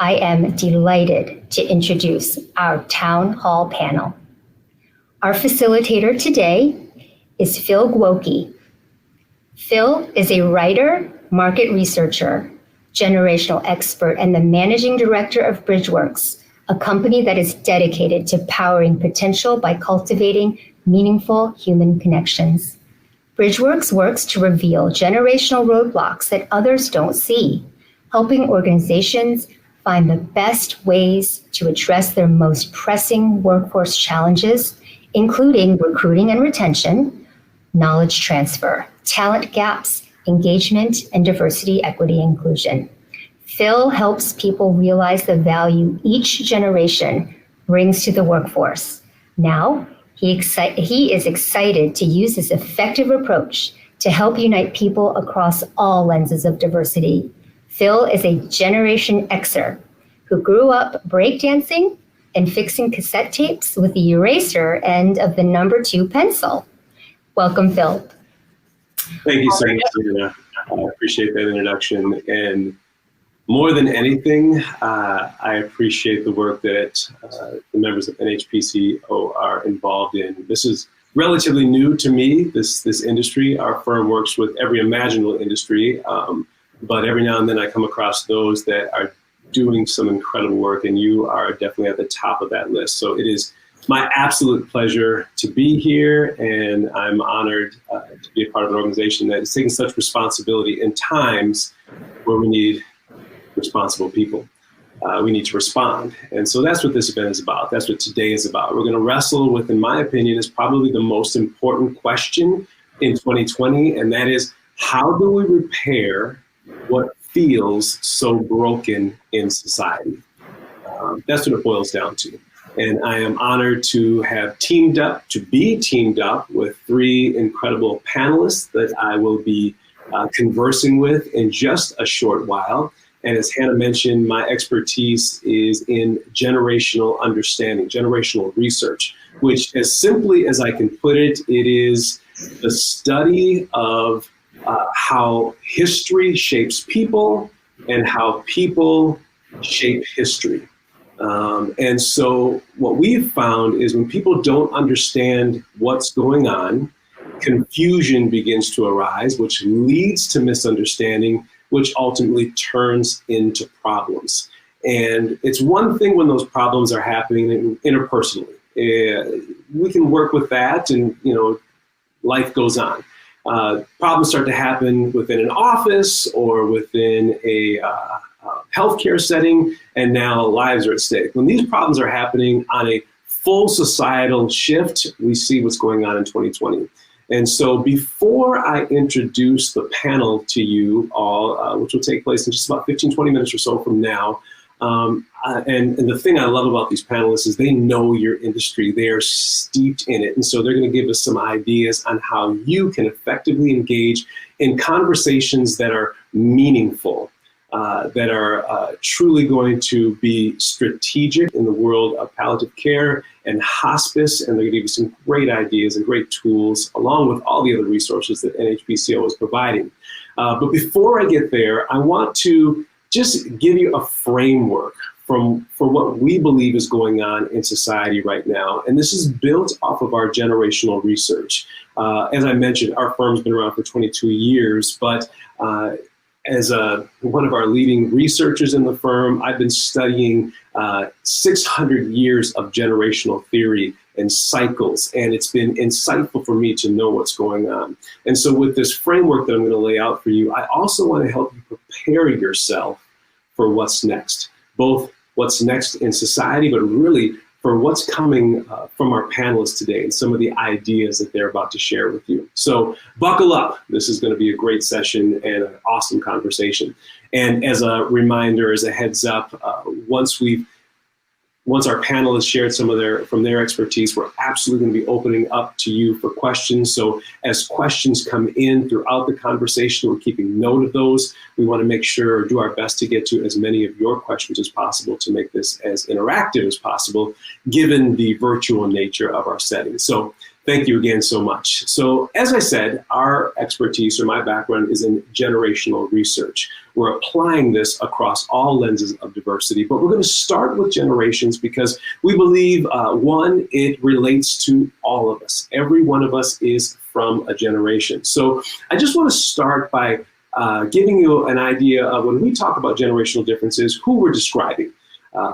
I am delighted to introduce our town hall panel. Our facilitator today is Phil Gwokey. Phil is a writer, market researcher, generational expert, and the managing director of Bridgeworks, a company that is dedicated to powering potential by cultivating meaningful human connections. Bridgeworks works to reveal generational roadblocks that others don't see, helping organizations find the best ways to address their most pressing workforce challenges, including recruiting and retention, knowledge transfer, talent gaps, engagement, and diversity, equity, inclusion. Phil helps people realize the value each generation brings to the workforce. Now, he is excited to use this effective approach to help unite people across all lenses of diversity. Phil is a Generation Xer who grew up breakdancing and fixing cassette tapes with the eraser end of the number 2 pencil. Welcome, Phil. Thank you so much, Serena. I appreciate that introduction. And more than anything, I appreciate the work that the members of NHPCO are involved in. This is relatively new to me, this industry. Our firm works with every imaginable industry, but every now and then I come across those that are doing some incredible work, and you are definitely at the top of that list. So it is my absolute pleasure to be here, and I'm honored to be a part of an organization that is taking such responsibility in times where we need responsible people. We need to respond. And so that's what this event is about. That's what today is about. We're going to wrestle with, in my opinion, is probably the most important question in 2020, and that is, how do we repair what feels so broken in society? That's what it boils down to. And I am honored to be teamed up with 3 incredible panelists that I will be conversing with in just a short while. And as Hannah mentioned, my expertise is in generational understanding, generational research, which, as simply as I can put it, it is the study of how history shapes people and how people shape history. And so what we've found is when people don't understand what's going on, confusion begins to arise, which leads to misunderstanding, which ultimately turns into problems. And it's one thing when those problems are happening interpersonally. We can work with that and, life goes on. Problems start to happen within an office or within a healthcare setting, and now lives are at stake. When these problems are happening on a full societal shift, we see what's going on in 2020. And so before I introduce the panel to you all, which will take place in just about 15, 20 minutes or so from now, and the thing I love about these panelists is they know your industry. They are steeped in it. And so they're going to give us some ideas on how you can effectively engage in conversations that are meaningful, that are truly going to be strategic in the world of palliative care and hospice. And they're going to give you some great ideas and great tools, along with all the other resources that NHPCO is providing. But before I get there, I want to just give you a framework for what we believe is going on in society right now. And this is built off of our generational research. As I mentioned, our firm's been around for 22 years, but as one of our leading researchers in the firm, I've been studying 600 years of generational theory and cycles, and it's been insightful for me to know what's going on. And so with this framework that I'm going to lay out for you, I also want to help you prepare yourself for what's next, both what's next in society, but really for what's coming from our panelists today and some of the ideas that they're about to share with you. So buckle up. This is going to be a great session and an awesome conversation. And as a reminder, as a heads up, once our panelists shared some of their expertise, we're absolutely going to be opening up to you for questions. So as questions come in throughout the conversation, we're keeping note of those. We want to make sure, or do our best to get to as many of your questions as possible to make this as interactive as possible, given the virtual nature of our setting. So Thank you again so much. So as I said, our expertise or my background is in generational research. We're applying this across all lenses of diversity, but we're going to start with generations because we believe, one, it relates to all of us. Every one of us is from a generation. So I just want to start by giving you an idea of when we talk about generational differences, who we're describing.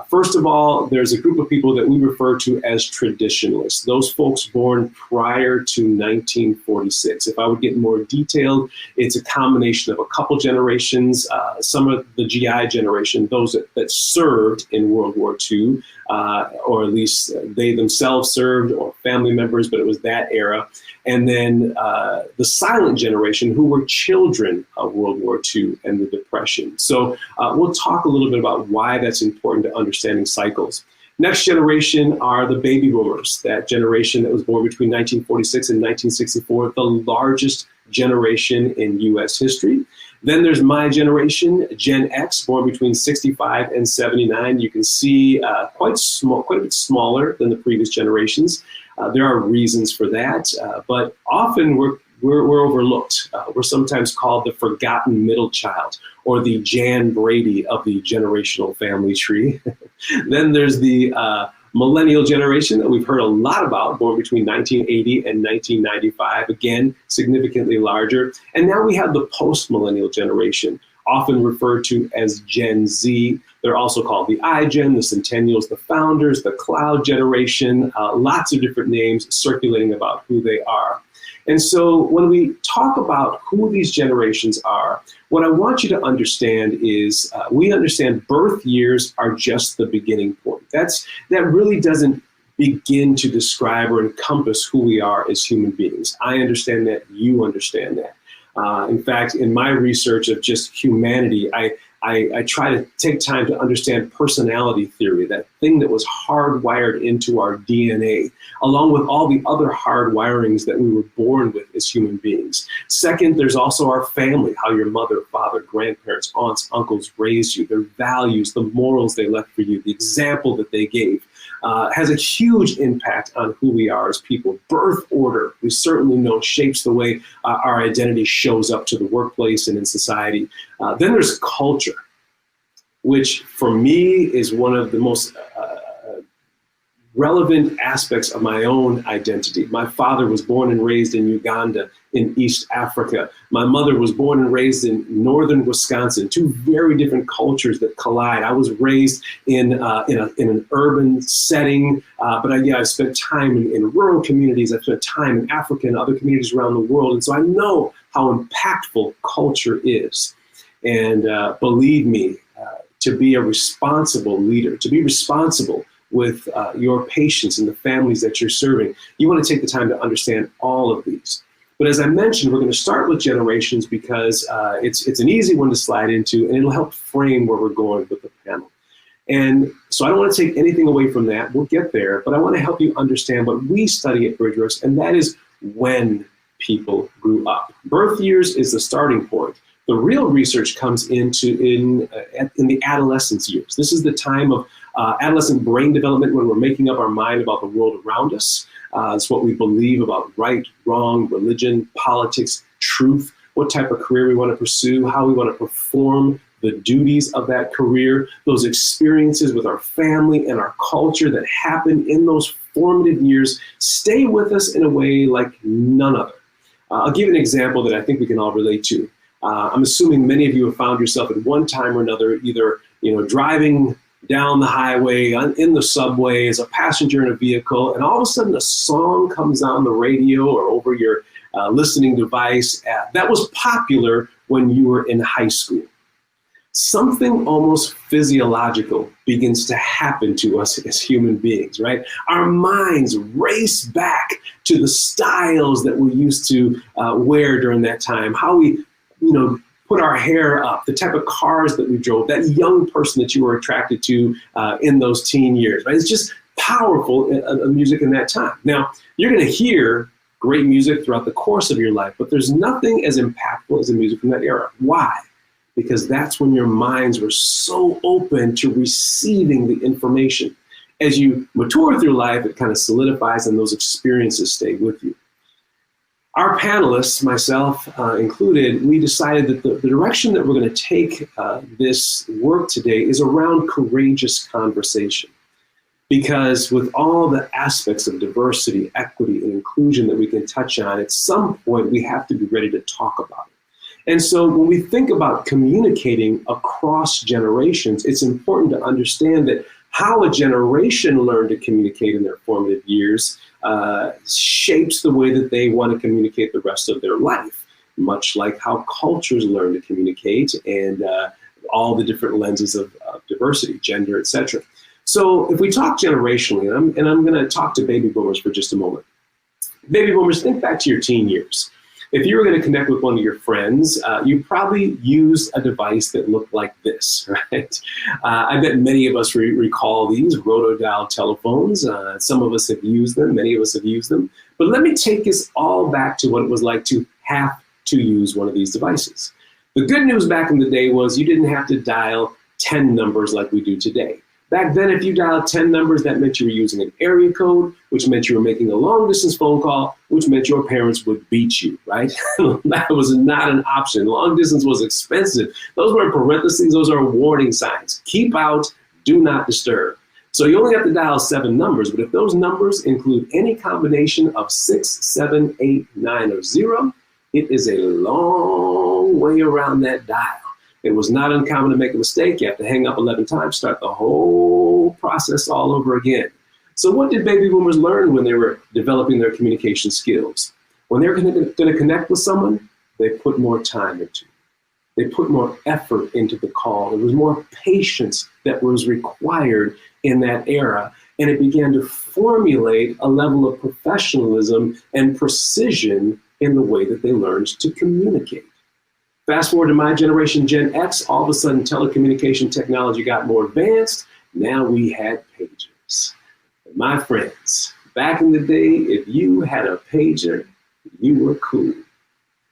First of all, there's a group of people that we refer to as traditionalists, those folks born prior to 1946. If I would get more detailed, it's a combination of a couple generations, some of the GI generation, those that served in World War II, or at least they themselves served, or family members, but it was that era. And then the silent generation, who were children of World War II and the Depression. So we'll talk a little bit about why that's important to understanding cycles. Next generation are the baby boomers, that generation that was born between 1946 and 1964, the largest generation in U.S. history. Then there's my generation, Gen X, born between 65 and 79. You can see quite a bit smaller than the previous generations. There are reasons for that, but often we're overlooked. We're sometimes called the forgotten middle child, or the Jan Brady of the generational family tree. Then there's the millennial generation that we've heard a lot about, born between 1980 and 1995, again, significantly larger. And now we have the post-millennial generation, often referred to as Gen Z. They're also called the iGen, the Centennials, the Founders, the Cloud Generation, lots of different names circulating about who they are. And so when we talk about who these generations are, what I want you to understand is we understand birth years are just the beginning point. That really doesn't begin to describe or encompass who we are as human beings. I understand that, you understand that. In fact, in my research of just humanity, I try to take time to understand personality theory, that thing that was hardwired into our DNA, along with all the other hardwirings that we were born with as human beings. Second, there's also our family, how your mother, father, grandparents, aunts, uncles raised you, their values, the morals they left for you, the example that they gave. Has a huge impact on who we are as people. Birth order, we certainly know, shapes the way our identity shows up to the workplace and in society. Then there's culture, which for me is one of the most relevant aspects of my own identity. My father was born and raised in Uganda in East Africa. My mother was born and raised in northern Wisconsin, two very different cultures that collide. I was raised in an urban setting, but I spent time in rural communities. I spent time in Africa and other communities around the world. And so I know how impactful culture is. And believe me, to be a responsible leader, to be responsible with your patients and the families that you're serving, you want to take the time to understand all of these. But as I mentioned, we're going to start with generations because it's an easy one to slide into, and it'll help frame where we're going with the panel. And so I don't want to take anything away from that. We'll get there, but I want to help you understand what we study at Bridgeworks, and that is when people grew up. Birth years is the starting point. The real research comes in the adolescence years. This is the time of adolescent brain development, when we're making up our mind about the world around us. It's what we believe about right, wrong, religion, politics, truth, what type of career we want to pursue, how we want to perform the duties of that career, those experiences with our family and our culture that happen in those formative years stay with us in a way like none other. I'll give you an example that I think we can all relate to. I'm assuming many of you have found yourself at one time or another either driving down the highway, in the subway, as a passenger in a vehicle, and all of a sudden a song comes on the radio or over your listening device that was popular when you were in high school. Something almost physiological begins to happen to us as human beings, right? Our minds race back to the styles that we used to wear during that time, how we, put our hair up, the type of cars that we drove, that young person that you were attracted to in those teen years, right? It's just powerful music in that time. Now, you're going to hear great music throughout the course of your life, but there's nothing as impactful as the music from that era. Why? Because that's when your minds were so open to receiving the information. as you mature through life, it kind of solidifies and those experiences stay with you. Our panelists, myself included, we decided that the direction that we're going to take this work today is around courageous conversation. Because with all the aspects of diversity, equity, and inclusion that we can touch on, at some point we have to be ready to talk about it. And so when we think about communicating across generations, it's important to understand that how a generation learned to communicate in their formative years shapes the way that they want to communicate the rest of their life, much like how cultures learn to communicate and all the different lenses of diversity, gender, etc. So if we talk generationally, and I'm going to talk to baby boomers for just a moment. Baby boomers, think back to your teen years. If you were going to connect with one of your friends, you probably used a device that looked like this, right? I bet many of us recall these rotodial telephones. Some of us have used them, many of us have used them. But let me take us all back to what it was like to have to use one of these devices. The good news back in the day was you didn't have to dial 10 numbers like we do today. Back then, if you dialed 10 numbers, that meant you were using an area code, which meant you were making a long-distance phone call, which meant your parents would beat you, right? That was not an option. Long distance was expensive. Those were parentheses. Those are warning signs. Keep out, do not disturb. So you only have to dial 7 numbers, but if those numbers include any combination of 6, 7, 8, 9, or 0, it is a long way around that dial. It was not uncommon to make a mistake. You have to hang up 11 times, start the whole process all over again. So what did baby boomers learn when they were developing their communication skills? When they're going to connect with someone, they put more time into it. They put more effort into the call. There was more patience that was required in that era. And it began to formulate a level of professionalism and precision in the way that they learned to communicate. Fast forward to my generation, Gen X, all of a sudden telecommunication technology got more advanced. Now we had pagers. And my friends, back in the day, if you had a pager, you were cool.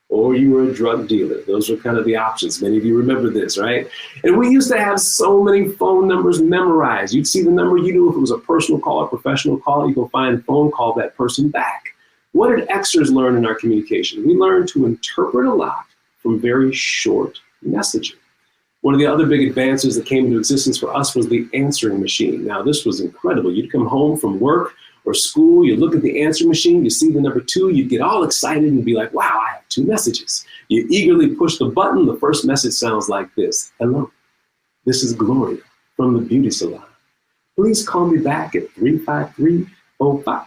Or you were a drug dealer. Those were kind of the options. Many of you remember this, right? And we used to have so many phone numbers memorized. You'd see the number, you knew if it was a personal call or professional call, you go find the phone, call that person back. What did Xers learn in our communication? We learned to interpret a lot from very short messaging. One of the other big advances that came into existence for us was the answering machine. Now, this was incredible. You'd come home from work or school, you look at the answering machine, you see the number 2, you'd get all excited and be like, wow, I have 2 messages. You eagerly push the button. The first message sounds like this. Hello, this is Gloria from the beauty salon. Please call me back at 35305.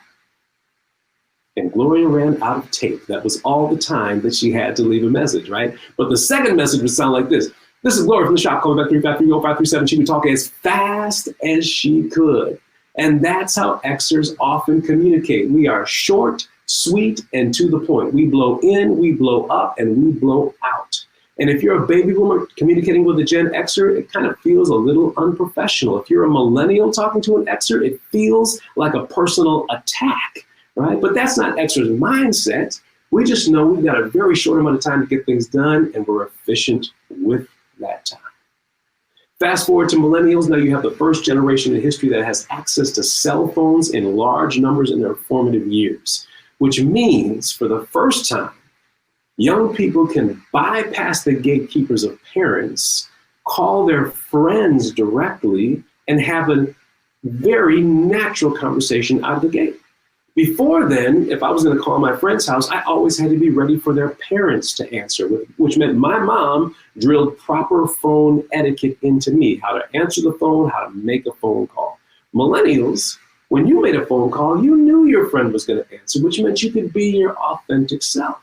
And Gloria ran out of tape. That was all the time that she had to leave a message, right? But the second message would sound like this. This is Gloria from the shop, calling back 3530537. She would talk as fast as she could. And that's how Xers often communicate. We are short, sweet, and to the point. We blow in, we blow up, and we blow out. And if you're a baby boomer communicating with a Gen Xer, it kind of feels a little unprofessional. If you're a millennial talking to an Xer, it feels like a personal attack. Right? But that's not Xer's mindset. We just know we've got a very short amount of time to get things done, and we're efficient with that time. Fast forward to millennials. Now you have the first generation in history that has access to cell phones in large numbers in their formative years, which means for the first time, young people can bypass the gatekeepers of parents, call their friends directly, and have a very natural conversation out of the gate. Before then, if I was going to call my friend's house, I always had to be ready for their parents to answer, which meant my mom drilled proper phone etiquette into me, how to answer the phone, how to make a phone call. Millennials, when you made a phone call, you knew your friend was going to answer, which meant you could be your authentic self.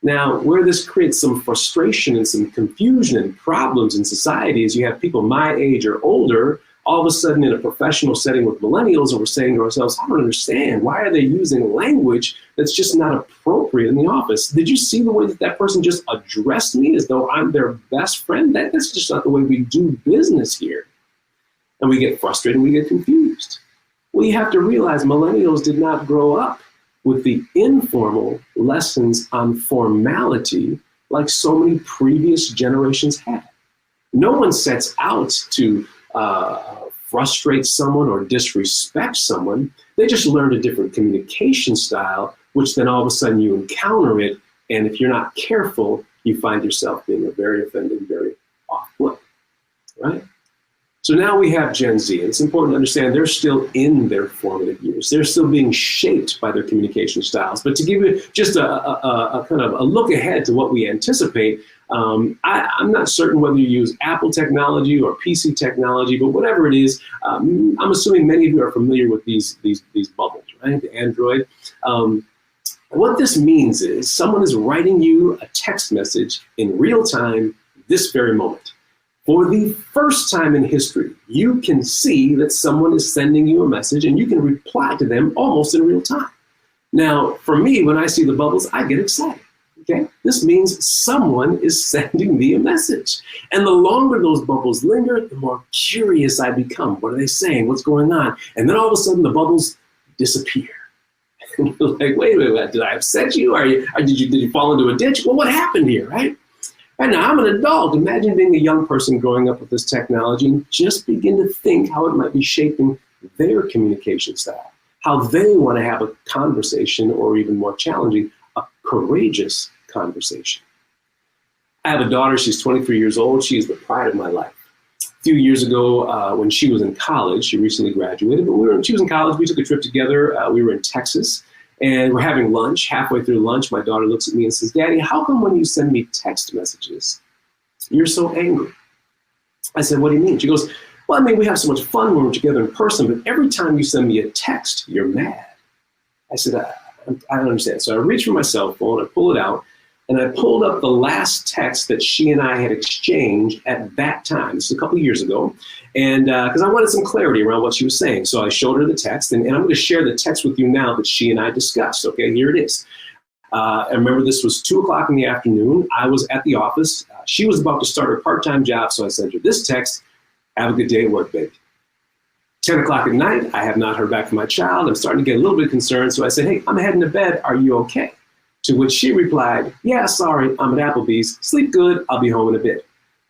Now, where this creates some frustration and some confusion and problems in society is you have people my age or older all of a sudden in a professional setting with millennials, and we're saying to ourselves, I don't understand. Why are they using language that's just not appropriate in the office? Did you see the way that that person just addressed me as though I'm their best friend? That's just not the way we do business here. And we get frustrated, we get confused. Well, you have to realize millennials did not grow up with the informal lessons on formality like so many previous generations had. No one sets out to frustrate someone or disrespect someone. They just learned a different communication style, which then all of a sudden you encounter it. And if you're not careful, you find yourself being a very offended, very off-put, right? So now we have Gen Z, and it's important to understand they're still in their formative years. They're still being shaped by their communication styles. But to give you just a kind of a look ahead to what we anticipate, I'm not certain whether you use Apple technology or PC technology, but whatever it is, I'm assuming many of you are familiar with these bubbles, right? The Android. What this means is someone is writing you a text message in real time, this very moment. For the first time in history, you can see that someone is sending you a message and you can reply to them almost in real time. Now, for me, when I see the bubbles, I get excited. Okay, this means someone is sending me a message. And the longer those bubbles linger, the more curious I become. What are they saying? What's going on? And then all of a sudden the bubbles disappear. And you're like, wait a minute, did I upset you? Did you fall into a ditch? Well, what happened here, right? And now I'm an adult. Imagine being a young person growing up with this technology and just begin to think how it might be shaping their communication style, how they want to have a conversation, or even more challenging, a courageous conversation. I have a daughter, she's 23 years old. She is the pride of my life. A few years ago, when she was in college, she recently graduated, but she was in college, we took a trip together. We were in Texas, and we're having lunch. Halfway through lunch, my daughter looks at me and says, "Daddy, how come when you send me text messages, you're so angry?" I said, "What do you mean?" She goes, "Well, I mean, we have so much fun when we're together in person, but every time you send me a text, you're mad." I said, I don't understand. So I reached for my cell phone, I pull it out, and I pulled up the last text that she and I had exchanged at that time. This is a couple of years ago. And because I wanted some clarity around what she was saying. So I showed her the text, and I'm going to share the text with you now that she and I discussed. Okay, here it is. I remember this was 2:00 in the afternoon. I was at the office. She was about to start her part-time job, so I sent her this text: "Have a good day at work, baby." 10:00 at night, I have not heard back from my child. I'm starting to get a little bit concerned, so I said, "Hey, I'm heading to bed. Are you okay?" To which she replied, "Yeah, sorry, I'm at Applebee's. Sleep good. I'll be home in a bit."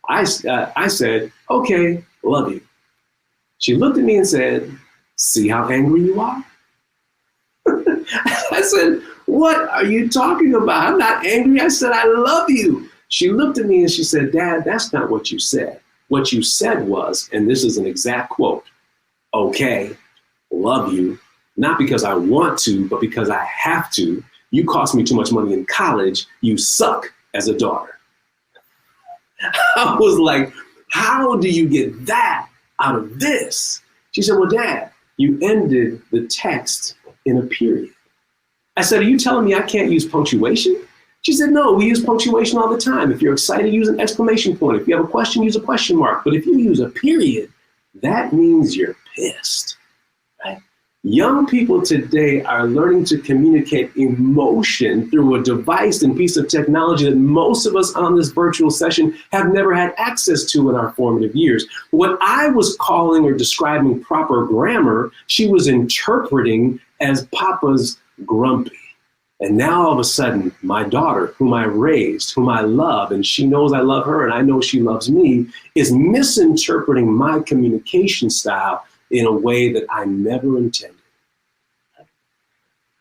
I said, "Okay, love you." She looked at me and said, "See how angry you are?" I said, "What are you talking about? I'm not angry. I said, I love you." She looked at me and she said, "Dad, that's not what you said. What you said was," and this is an exact quote, "Okay, love you, not because I want to, but because I have to. You cost me too much money in college. You suck as a daughter." I was like, how do you get that out of this? She said, "Well, Dad, you ended the text in a period." I said, "Are you telling me I can't use punctuation?" She said, "No, we use punctuation all the time. If you're excited, use an exclamation point. If you have a question, use a question mark. But if you use a period, that means you're pissed." Right? Young people today are learning to communicate emotion through a device and piece of technology that most of us on this virtual session have never had access to in our formative years. What I was calling or describing proper grammar, she was interpreting as Papa's grumpy. And now all of a sudden, my daughter, whom I raised, whom I love, and she knows I love her and I know she loves me, is misinterpreting my communication style in a way that I never intended.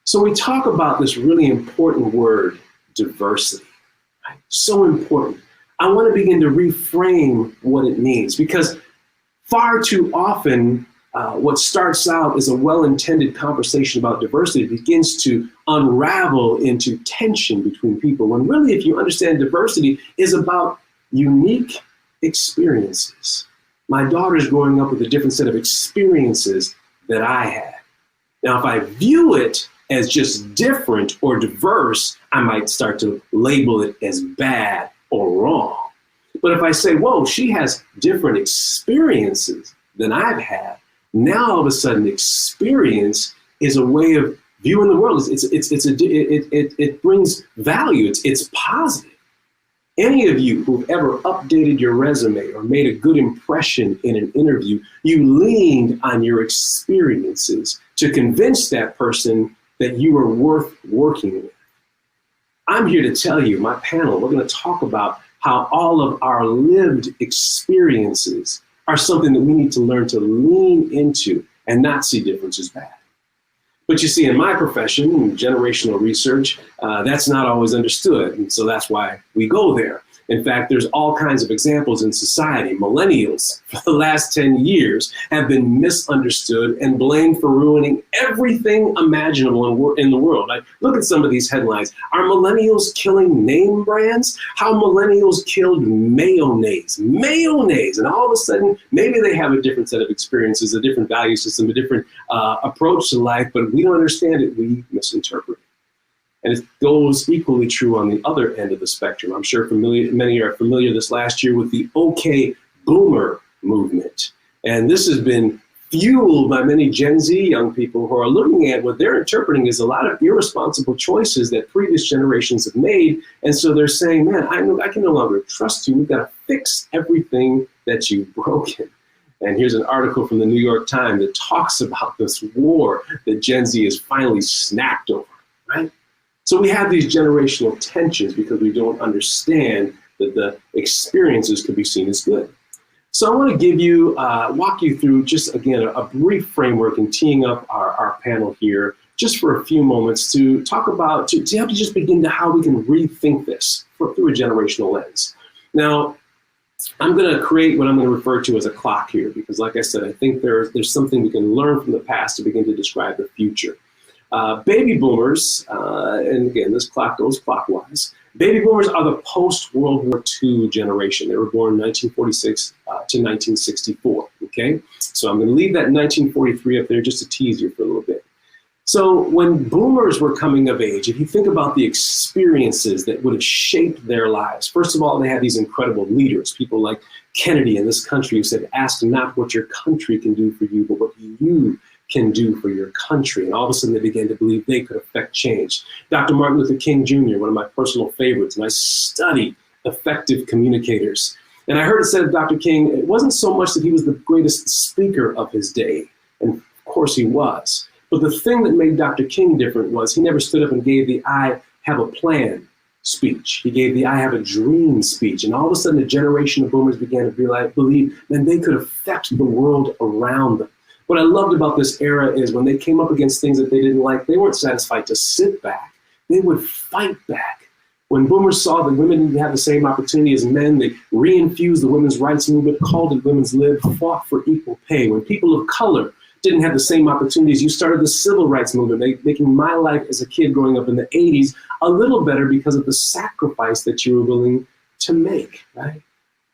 So we talk about this really important word, diversity. Right? So important. I want to begin to reframe what it means, because far too often, what starts out as a well-intended conversation about diversity begins to unravel into tension between people, when really, if you understand, diversity is about unique experiences. My daughter's growing up with a different set of experiences that I had. Now, if I view it as just different or diverse, I might start to label it as bad or wrong. But if I say, whoa, she has different experiences than I've had, now all of a sudden experience is a way of viewing the world. It brings value, it's positive. Any of you who've ever updated your resume or made a good impression in an interview, you leaned on your experiences to convince that person that you are worth working with. I'm here to tell you, my panel, we're going to talk about how all of our lived experiences are something that we need to learn to lean into and not see difference as bad. But you see, in my profession, in generational research, that's not always understood. And so that's why we go there. In fact, there's all kinds of examples in society. Millennials for the last 10 years have been misunderstood and blamed for ruining everything imaginable in the world. Like, look at some of these headlines. Are millennials killing name brands? How millennials killed mayonnaise. Mayonnaise. And all of a sudden, maybe they have a different set of experiences, a different value system, a different approach to life, but we don't understand it. We misinterpret it. And it goes equally true on the other end of the spectrum. I'm sure many are familiar this last year with the OK Boomer movement. And this has been fueled by many Gen Z young people who are looking at what they're interpreting as a lot of irresponsible choices that previous generations have made. And so they're saying, man, I can no longer trust you. We've got to fix everything that you've broken. And here's an article from the New York Times that talks about this war that Gen Z has finally snapped over, right? So we have these generational tensions because we don't understand that the experiences could be seen as good. So I want to give you, walk you through just, again, a brief framework and teeing up our panel here just for a few moments to talk about, to help you just begin to how we can rethink this through a generational lens. Now, I'm going to create what I'm going to refer to as a clock here because, like I said, I think there's something we can learn from the past to begin to describe the future. Baby boomers, and again, this clock goes clockwise. Baby boomers are the post-World War II generation. They were born in 1946 to 1964, okay? So I'm gonna leave that 1943 up there just to tease you for a little bit. So when boomers were coming of age, if you think about the experiences that would have shaped their lives, first of all, they had these incredible leaders, people like Kennedy in this country who said, ask not what your country can do for you, but what you can do for your country. And all of a sudden they began to believe they could affect change. Dr. Martin Luther King Jr., one of my personal favorites, and I study effective communicators. And I heard it said of Dr. King, it wasn't so much that he was the greatest speaker of his day, and of course he was, but the thing that made Dr. King different was he never stood up and gave the I have a plan speech. He gave the I have a dream speech. And all of a sudden a generation of boomers began to believe that they could affect the world around them. What I loved about this era is when they came up against things that they didn't like, they weren't satisfied to sit back. They would fight back. When boomers saw that women didn't have the same opportunity as men, they reinfused the women's rights movement, called it Women's Lib, fought for equal pay. When people of color didn't have the same opportunities, you started the civil rights movement, making my life as a kid growing up in the 80s a little better because of the sacrifice that you were willing to make, right?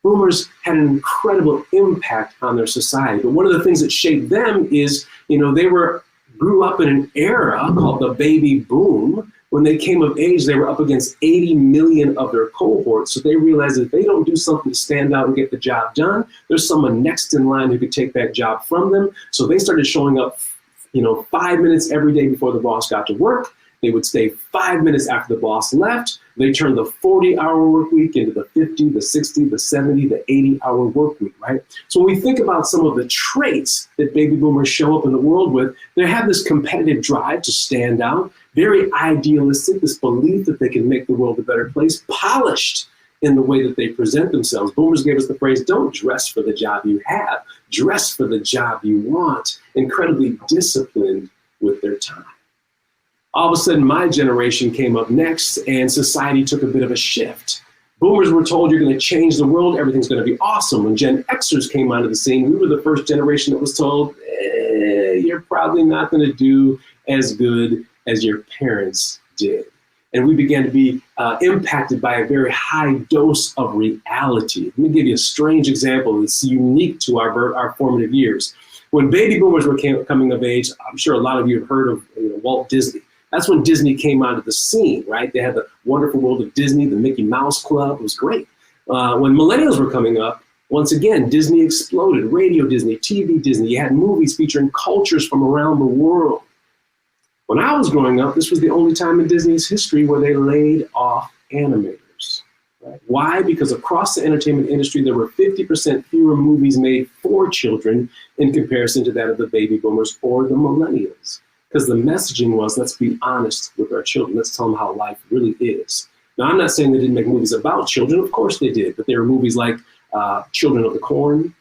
Boomers had an incredible impact on their society. But one of the things that shaped them is, they grew up in an era called the baby boom. When they came of age, they were up against 80 million of their cohorts. So they realized that if they don't do something to stand out and get the job done, there's someone next in line who could take that job from them. So they started showing up, 5 minutes every day before the boss got to work. They would stay 5 minutes after the boss left. They turned the 40-hour work week into the 50, the 60, the 70, the 80-hour work week, right? So when we think about some of the traits that baby boomers show up in the world with, they have this competitive drive to stand out, very idealistic, this belief that they can make the world a better place, polished in the way that they present themselves. Boomers gave us the phrase, don't dress for the job you have, dress for the job you want, incredibly disciplined with their time. All of a sudden, my generation came up next, and society took a bit of a shift. Boomers were told you're going to change the world, everything's going to be awesome. When Gen Xers came onto the scene, we were the first generation that was told, you're probably not going to do as good as your parents did. And we began to be impacted by a very high dose of reality. Let me give you a strange example that's unique to our formative years. When baby boomers were coming of age, I'm sure a lot of you have heard of Walt Disney. That's when Disney came onto the scene, right? They had the wonderful world of Disney, the Mickey Mouse Club. It was great. When millennials were coming up, once again, Disney exploded. Radio Disney, TV Disney. You had movies featuring cultures from around the world. When I was growing up, this was the only time in Disney's history where they laid off animators. Right? Why? Because across the entertainment industry, there were 50% fewer movies made for children in comparison to that of the baby boomers or the millennials. Because the messaging was, let's be honest with our children. Let's tell them how life really is. Now, I'm not saying they didn't make movies about children. Of course they did. But there were movies like Children of the Corn,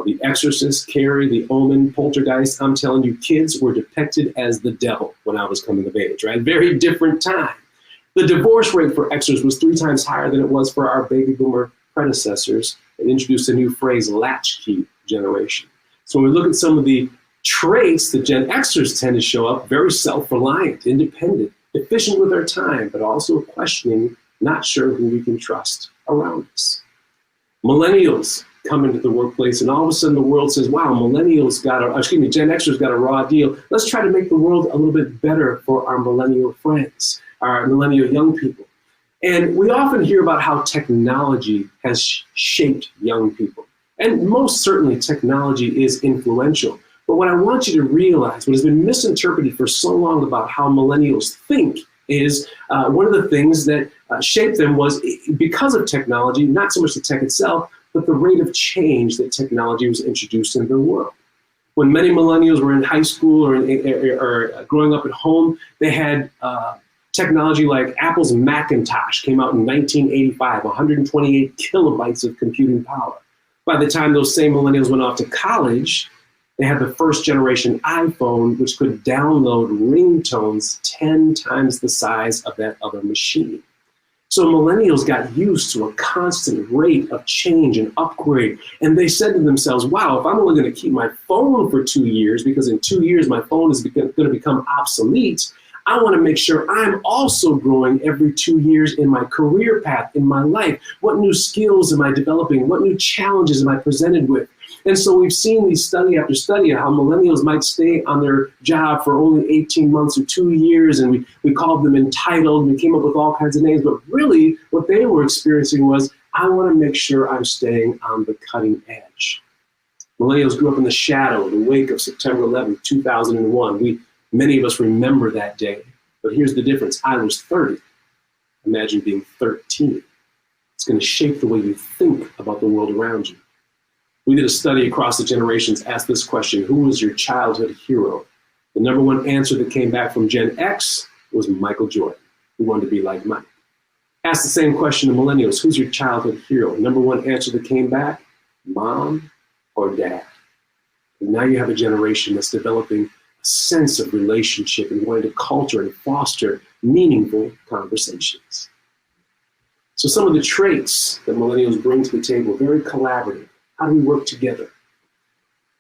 The Exorcist, Carrie, The Omen, Poltergeist. I'm telling you, kids were depicted as the devil when I was coming of age, right? Very different time. The divorce rate for Exorcists was 3 times higher than it was for our baby boomer predecessors, and introduced a new phrase, latchkey generation. So when we look at some of the traits that Gen Xers tend to show up, very self-reliant, independent, efficient with our time, but also questioning, not sure who we can trust around us. Millennials come into the workplace, and all of a sudden the world says, wow, Gen Xers got a raw deal. Let's try to make the world a little bit better for our millennial friends, our millennial young people. And we often hear about how technology has shaped young people. And most certainly technology is influential. But what I want you to realize, what has been misinterpreted for so long about how millennials think, is one of the things that shaped them was because of technology, not so much the tech itself, but the rate of change that technology was introduced into the world. When many millennials were in high school or growing up at home, they had technology like Apple's Macintosh came out in 1985, 128 kilobytes of computing power. By the time those same millennials went off to college, they had the first generation iPhone, which could download ringtones 10 times the size of that other machine. So millennials got used to a constant rate of change and upgrade. And they said to themselves, wow, if I'm only going to keep my phone for 2 years, because in 2 years my phone is going to become obsolete, I want to make sure I'm also growing every 2 years in my career path, in my life. What new skills am I developing? What new challenges am I presented with? And so we've seen these study after study of how millennials might stay on their job for only 18 months or 2 years, and we called them entitled, and we came up with all kinds of names, but really what they were experiencing was, I want to make sure I'm staying on the cutting edge. Millennials grew up in the shadow, the wake of September 11th, 2001. Many of us remember that day, but here's the difference. I was 30. Imagine being 13. It's going to shape the way you think about the world around you. We did a study across the generations, asked this question: who was your childhood hero? The number one answer that came back from Gen X was Michael Jordan, who wanted to be like Mike. Asked the same question to millennials: who's your childhood hero? Number one answer that came back: mom or dad. And now you have a generation that's developing a sense of relationship and wanting to culture and foster meaningful conversations. So some of the traits that millennials bring to the table: very collaborative. How do we work together?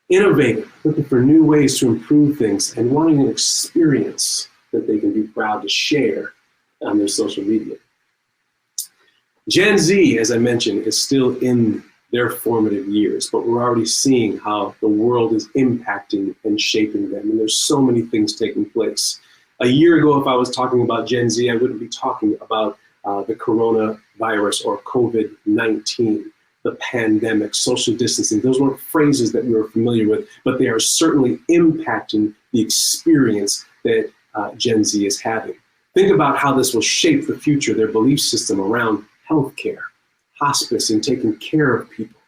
Innovative, looking for new ways to improve things, and wanting an experience that they can be proud to share on their social media. Gen Z, as I mentioned, is still in their formative years, but we're already seeing how the world is impacting and shaping them, and there's so many things taking place. A year ago, if I was talking about Gen Z, I wouldn't be talking about the coronavirus or COVID-19. The pandemic, social distancing. Those weren't phrases that we were familiar with, but they are certainly impacting the experience that Gen Z is having. Think about how this will shape the future, their belief system around healthcare, hospice, and taking care of people.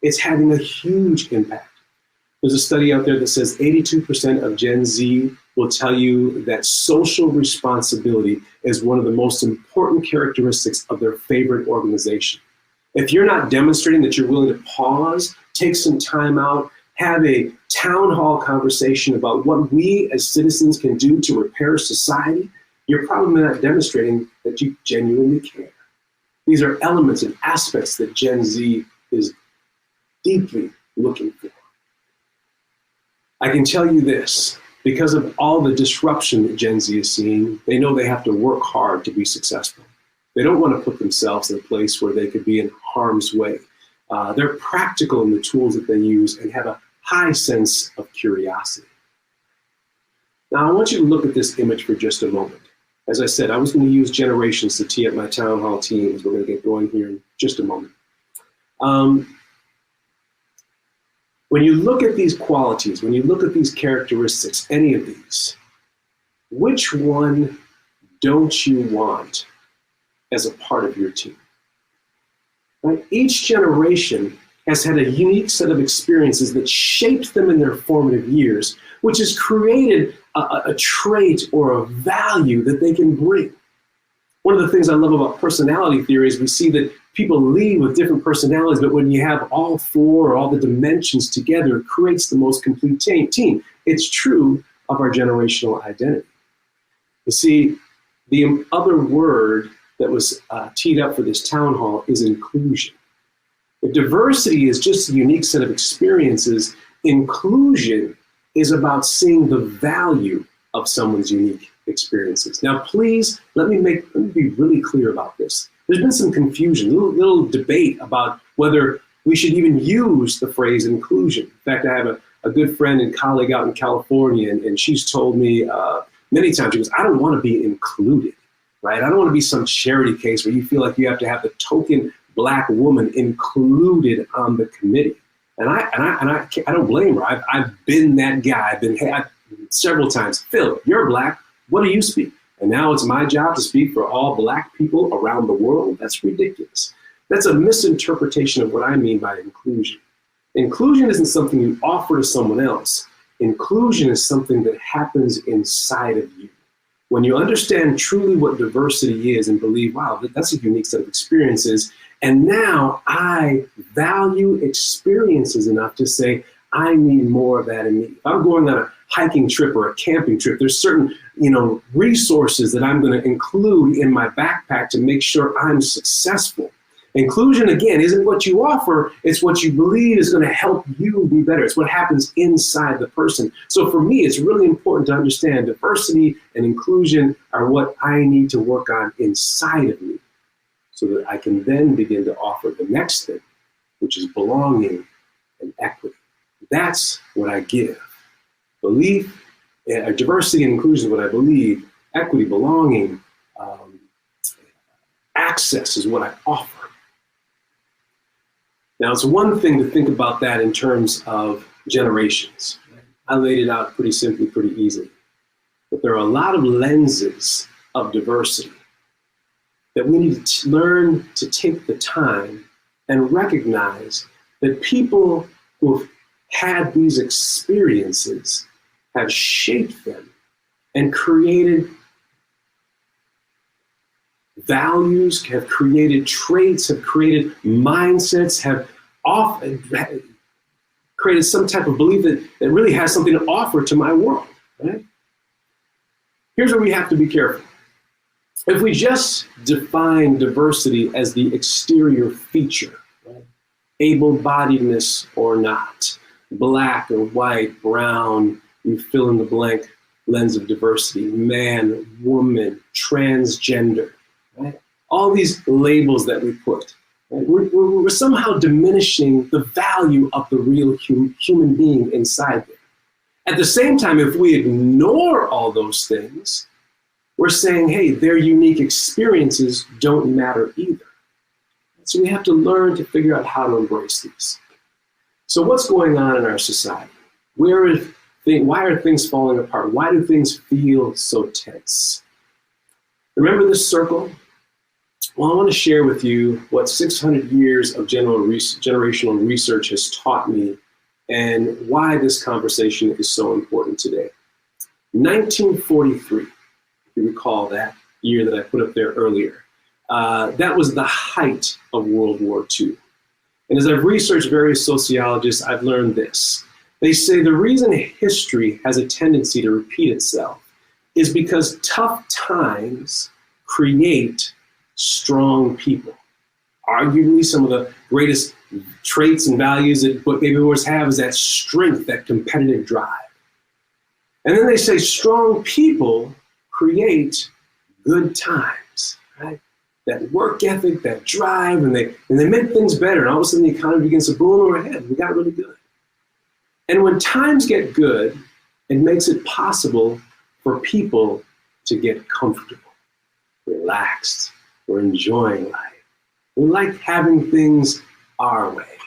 It's having a huge impact. There's a study out there that says 82% of Gen Z will tell you that social responsibility is one of the most important characteristics of their favorite organization. If you're not demonstrating that you're willing to pause, take some time out, have a town hall conversation about what we as citizens can do to repair society, you're probably not demonstrating that you genuinely care. These are elements and aspects that Gen Z is deeply looking for. I can tell you this, because of all the disruption that Gen Z is seeing, they know they have to work hard to be successful. They don't want to put themselves in a place where they could be in harm's way. They're practical in the tools that they use and have a high sense of curiosity. Now, I want you to look at this image for just a moment. As I said, I was going to use generations to tee up my town hall teams. We're going to get going here in just a moment. When you look at these qualities, when you look at these characteristics, any of these, which one don't you want as a part of your team? Right? Each generation has had a unique set of experiences that shaped them in their formative years, which has created a trait or a value that they can bring. One of the things I love about personality theory is we see that people lead with different personalities, but when you have all four or all the dimensions together, it creates the most complete team. It's true of our generational identity. You see, the other word that was teed up for this town hall is inclusion. If diversity is just a unique set of experiences, inclusion is about seeing the value of someone's unique experiences. Now, please, let me be really clear about this. There's been some confusion, little debate about whether we should even use the phrase inclusion. In fact, I have a good friend and colleague out in California, and she's told me many times, she goes, I don't want to be included, right? I don't want to be some charity case where you feel like you have to have the token Black woman included on the committee. And I don't blame her. I've been that guy. I've been several times. Phil, you're Black. What do you speak? And now it's my job to speak for all Black people around the world. That's ridiculous. That's a misinterpretation of what I mean by inclusion. Inclusion isn't something you offer to someone else. Inclusion is something that happens inside of you. When you understand truly what diversity is and believe, wow, that's a unique set of experiences, and now I value experiences enough to say, I need more of that in me. If I'm going on a hiking trip or a camping trip, there's certain, resources that I'm going to include in my backpack to make sure I'm successful. Inclusion, again, isn't what you offer, it's what you believe is going to help you be better. It's what happens inside the person. So for me, it's really important to understand diversity and inclusion are what I need to work on inside of me so that I can then begin to offer the next thing, which is belonging and equity. That's what I give. Belief, diversity and inclusion is what I believe. Equity, belonging, access is what I offer. Now, it's one thing to think about that in terms of generations. I laid it out pretty simply, pretty easily. But there are a lot of lenses of diversity that we need to learn to take the time and recognize that people who have had these experiences have shaped them and created values, have created traits, have created mindsets, have often created some type of belief that really has something to offer to my world. Right? Here's where we have to be careful. If we just define diversity as the exterior feature, right? Able-bodiedness or not, Black or white, brown, you fill in the blank lens of diversity, man, woman, transgender, right? All these labels that we put, right? We're somehow diminishing the value of the real human being inside there. At the same time, if we ignore all those things, we're saying, hey, their unique experiences don't matter either. So we have to learn to figure out how to embrace these. So what's going on in our society? Why are things falling apart? Why do things feel so tense? Remember this circle? Well, I want to share with you what 600 years of generational research has taught me and why this conversation is so important today. 1943, if you recall that year that I put up there earlier, that was the height of World War II. And as I've researched various sociologists, I've learned this. They say the reason history has a tendency to repeat itself is because tough times create strong people. Arguably, some of the greatest traits and values that baby boomers have is that strength, that competitive drive. And then they say strong people create good times, right? That work ethic, that drive, and they make things better. And all of a sudden the economy begins to boom overhead. We got really good. And when times get good, it makes it possible for people to get comfortable, relaxed, or enjoying life. We like having things our way.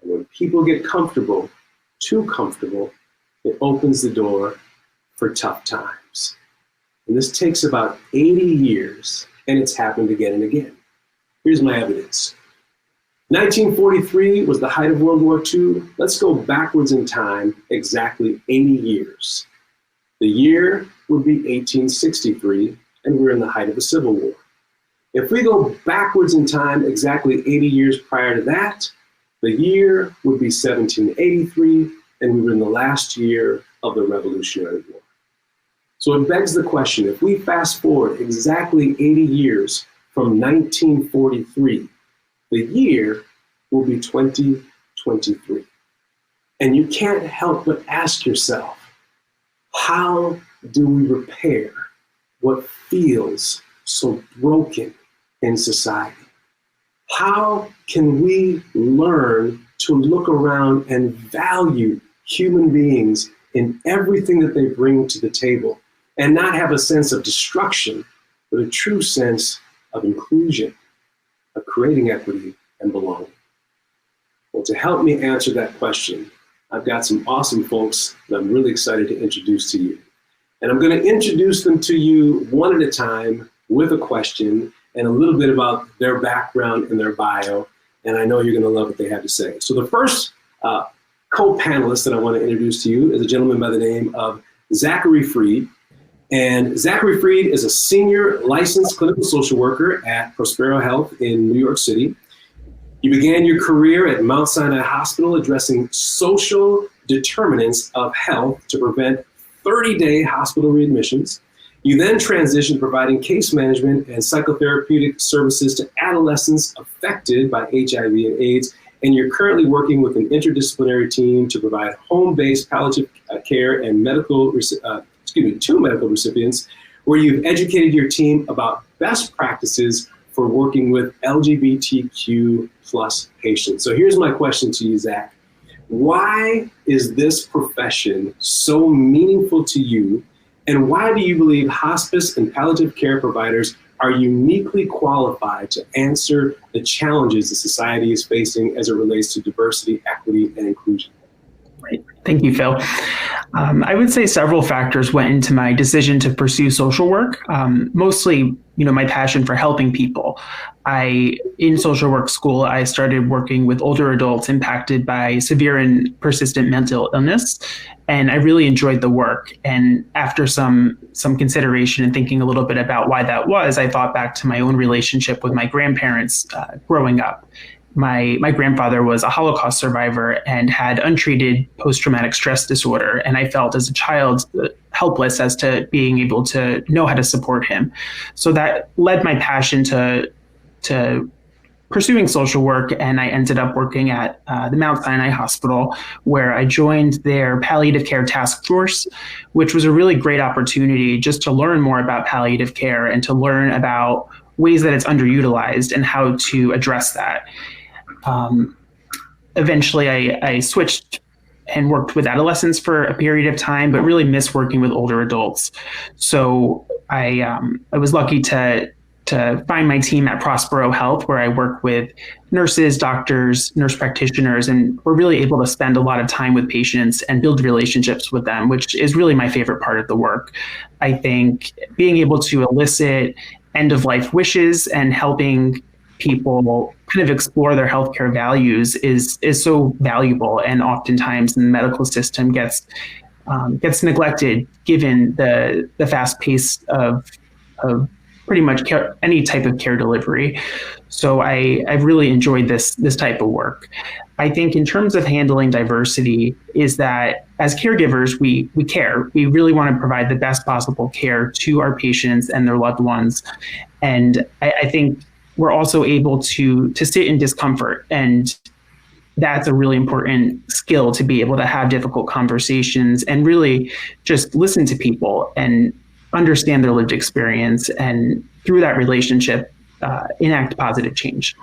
And when people get comfortable, too comfortable, it opens the door for tough times. And this takes about 80 years, and it's happened again and again. Here's my evidence. 1943 was the height of World War II. Let's go backwards in time exactly 80 years. The year would be 1863, and we're in the height of the Civil War. If we go backwards in time, exactly 80 years prior to that, the year would be 1783, and we were in the last year of the Revolutionary War. So it begs the question, if we fast forward exactly 80 years from 1943, the year will be 2023. And you can't help but ask yourself, how do we repair what feels so broken in society? How can we learn to look around and value human beings in everything that they bring to the table and not have a sense of destruction, but a true sense of inclusion, of creating equity and belonging? Well, to help me answer that question, I've got some awesome folks that I'm really excited to introduce to you. And I'm going to introduce them to you one at a time with a question and a little bit about their background and their bio. And I know you're going to love what they have to say. So the first co-panelist that I want to introduce to you is a gentleman by the name of Zachary Freed. And Zachary Freed is a senior licensed clinical social worker at Prospero Health in New York City. You began your career at Mount Sinai Hospital addressing social determinants of health to prevent 30-day hospital readmissions. You then transitioned providing case management and psychotherapeutic services to adolescents affected by HIV and AIDS, and you're currently working with an interdisciplinary team to provide home-based palliative care and to medical recipients, where you've educated your team about best practices for working with LGBTQ plus patients. So here's my question to you, Zach. Why is this profession so meaningful to you? And why do you believe hospice and palliative care providers are uniquely qualified to answer the challenges the society is facing as it relates to diversity, equity, and inclusion? Right. Thank you, Phil. I would say several factors went into my decision to pursue social work. Mostly, my passion for helping people. In social work school, I started working with older adults impacted by severe and persistent mental illness, and I really enjoyed the work. And after some consideration and thinking a little bit about why that was, I thought back to my own relationship with my grandparents growing up. My grandfather was a Holocaust survivor and had untreated post-traumatic stress disorder. And I felt as a child helpless as to being able to know how to support him. So that led my passion to pursuing social work. And I ended up working at the Mount Sinai Hospital, where I joined their palliative care task force, which was a really great opportunity just to learn more about palliative care and to learn about ways that it's underutilized and how to address that. Eventually, I switched and worked with adolescents for a period of time, but really miss working with older adults. So I was lucky to find my team at Prospero Health, where I work with nurses, doctors, nurse practitioners, and we're really able to spend a lot of time with patients and build relationships with them, which is really my favorite part of the work. I think being able to elicit end-of-life wishes and helping people kind of explore their healthcare values is so valuable, and oftentimes the medical system gets neglected given the fast pace of pretty much any type of care delivery. So I've really enjoyed this type of work. I think in terms of handling diversity is that as caregivers, we care. We really want to provide the best possible care to our patients and their loved ones. And I think we're also able to sit in discomfort, and that's a really important skill, to be able to have difficult conversations and really just listen to people and understand their lived experience, and through that relationship, enact positive change.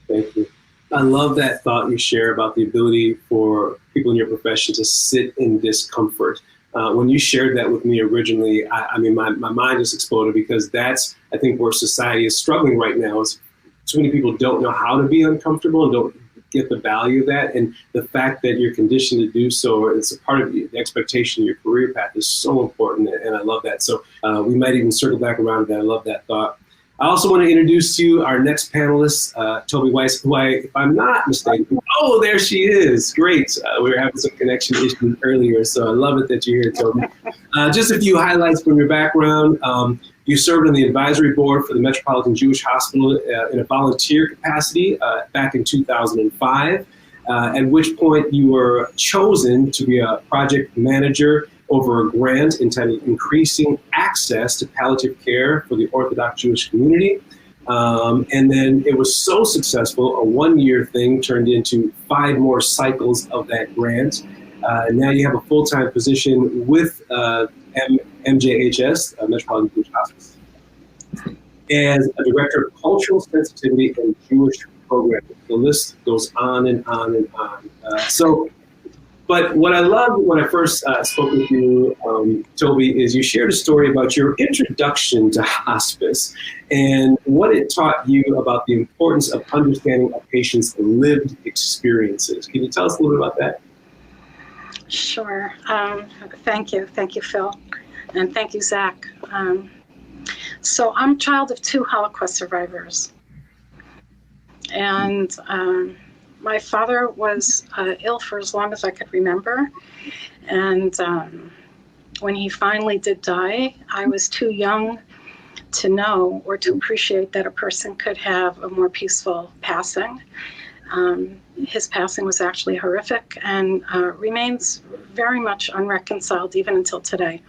Thank you. I love that thought you share about the ability for people in your profession to sit in discomfort. When you shared that with me originally, my mind just exploded, because that's, I think, where society is struggling right now. Is too many people don't know how to be uncomfortable and don't get the value of that. And the fact that you're conditioned to do so, or it's a part of the expectation of your career path, is so important. And I love that. So we might even circle back around to that. I love that thought. I also want to introduce to you our next panelist, Toby Weiss, who if I'm not mistaken, oh, there she is. Great. We were having some connection issues earlier, so I love it that you're here, Toby. Just a few highlights from your background. You served on the advisory board for the Metropolitan Jewish Hospital in a volunteer capacity back in 2005, at which point you were chosen to be a project manager over a grant entitled Increasing Access to Palliative Care for the Orthodox Jewish Community. And then it was so successful, a one-year thing turned into 5 more cycles of that grant. And now you have a full-time position with MJHS, Metropolitan Jewish Hospice, as a director of cultural sensitivity and Jewish programming. The list goes on and on and on. But what I loved when I first spoke with you, Toby, is you shared a story about your introduction to hospice and what it taught you about the importance of understanding a patient's lived experiences. Can you tell us a little bit about that? Sure. Thank you. Thank you, Phil. And thank you, Zach. So I'm a child of 2 Holocaust survivors. And my father was ill for as long as I could remember. And when he finally did die, I was too young to know or to appreciate that a person could have a more peaceful passing. His passing was actually horrific and remains very much unreconciled even until today.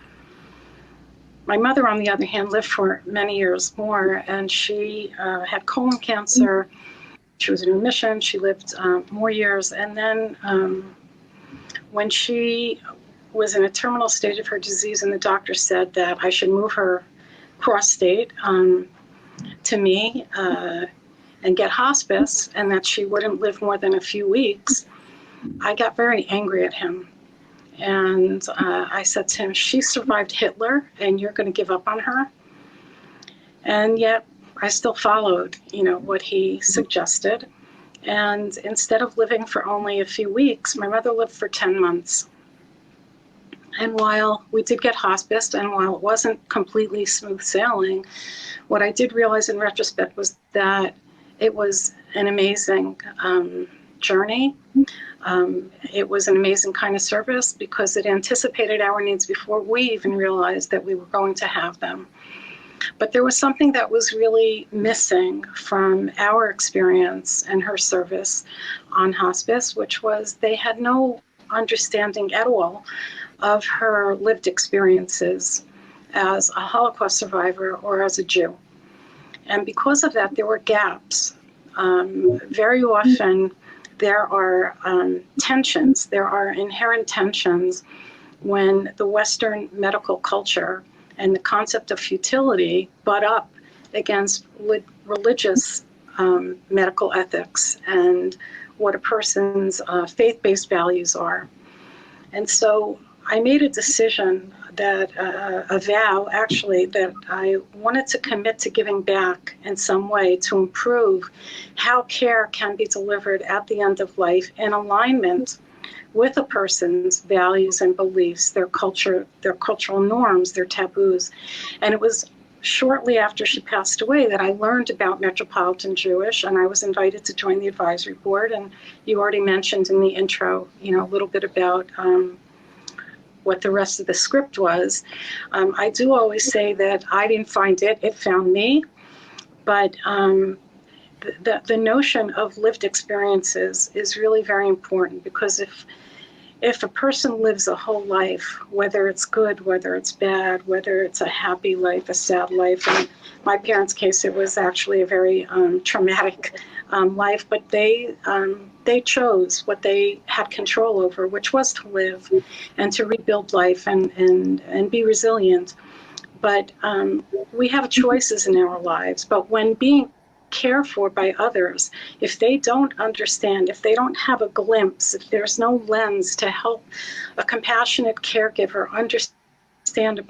My mother, on the other hand, lived for many years more, and she had colon cancer. She was in remission. She lived more years. And then when she was in a terminal stage of her disease and the doctor said that I should move her cross-state to me and get hospice and that she wouldn't live more than a few weeks, I got very angry at him. And I said to him, she survived Hitler and you're going to give up on her? And yet I still followed, what he suggested. And instead of living for only a few weeks, my mother lived for 10 months. And while we did get hospiced, and while it wasn't completely smooth sailing, what I did realize in retrospect was that it was an amazing journey. It was an amazing kind of service because it anticipated our needs before we even realized that we were going to have them. But there was something that was really missing from our experience and her service on hospice, which was they had no understanding at all of her lived experiences as a Holocaust survivor or as a Jew. And because of that, there were gaps. Very often, there are tensions. There are inherent tensions when the Western medical culture and the concept of futility butt up against religious medical ethics and what a person's faith-based values are. And so I made a decision that, a vow actually, that I wanted to commit to giving back in some way to improve how care can be delivered at the end of life in alignment with a person's values and beliefs, their culture, their cultural norms, their taboos. And it was shortly after she passed away that I learned about Metropolitan Jewish, and I was invited to join the advisory board. And you already mentioned in the intro, a little bit about what the rest of the script was. I do always say that I didn't find it, it found me. But the notion of lived experiences is really very important, because if a person lives a whole life, whether it's good, whether it's bad, whether it's a happy life, a sad life, and in my parents' case, it was actually a very traumatic life, but they chose what they had control over, which was to live and to rebuild life and be resilient. But we have choices in our lives, but when being cared for by others, if they don't understand, if they don't have a glimpse, if there's no lens to help a compassionate caregiver understand a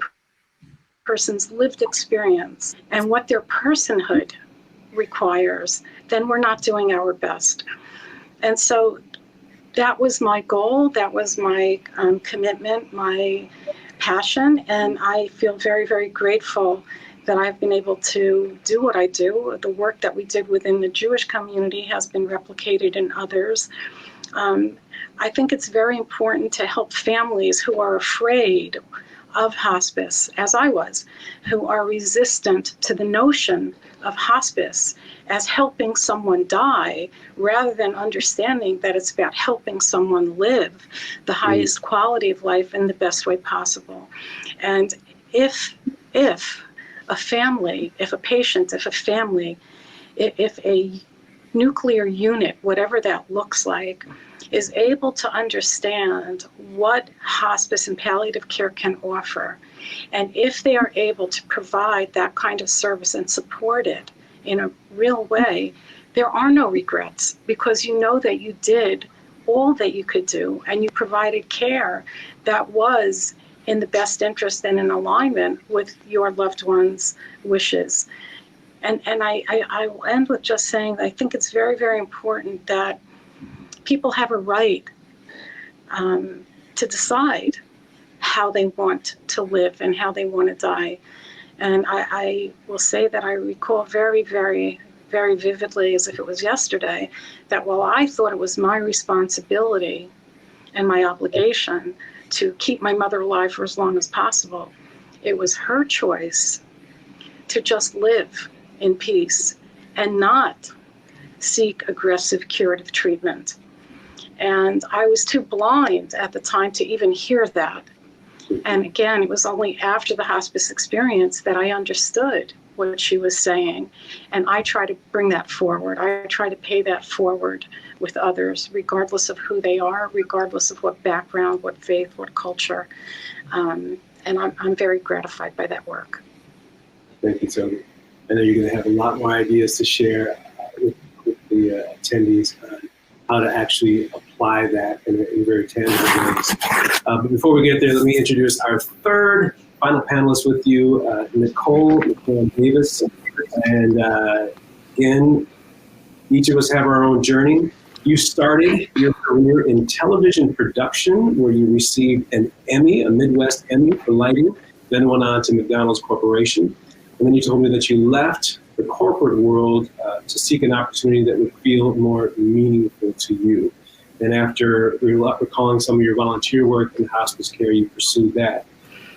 person's lived experience and what their personhood requires, then we're not doing our best. And so that was my goal, that was my commitment, my passion, and I feel very, very grateful that I've been able to do what I do. The work that we did within the Jewish community has been replicated in others. I think it's very important to help families who are afraid of hospice, as I was, who are resistant to the notion of hospice as helping someone die, rather than understanding that it's about helping someone live the highest quality of life in the best way possible. And if a family, if a patient, if a family, if a nuclear unit, whatever that looks like, is able to understand what hospice and palliative care can offer, and if they are able to provide that kind of service and support it in a real way, there are no regrets, because you know that you did all that you could do, and you provided care that was in the best interest and in alignment with your loved one's wishes. And I will end with just saying that I think it's very, very important that people have a right to decide how they want to live and how they want to die. And I will say that I recall very, very, very vividly, as if it was yesterday, that while I thought it was my responsibility and my obligation to keep my mother alive for as long as possible, it was her choice to just live in peace and not seek aggressive curative treatment. And I was too blind at the time to even hear that. And again, it was only after the hospice experience that I understood what she was saying. And I try to bring that forward. I try to pay that forward with others, regardless of who they are, regardless of what background, what faith, what culture. And I'm very gratified by that work. Thank you, Tony. I know you're going to have a lot more ideas to share with the attendees on how to actually apply that in very tangible ways. But before we get there, let me introduce our third final panelist with you, Nicole Davis. And again, each of us have our own journey. You started your career in television production, where you received an Emmy, a Midwest Emmy for lighting, then went on to McDonald's Corporation. And then you told me that you left the corporate world to seek an opportunity that would feel more meaningful to you. And after recalling some of your volunteer work in hospice care, you pursued that.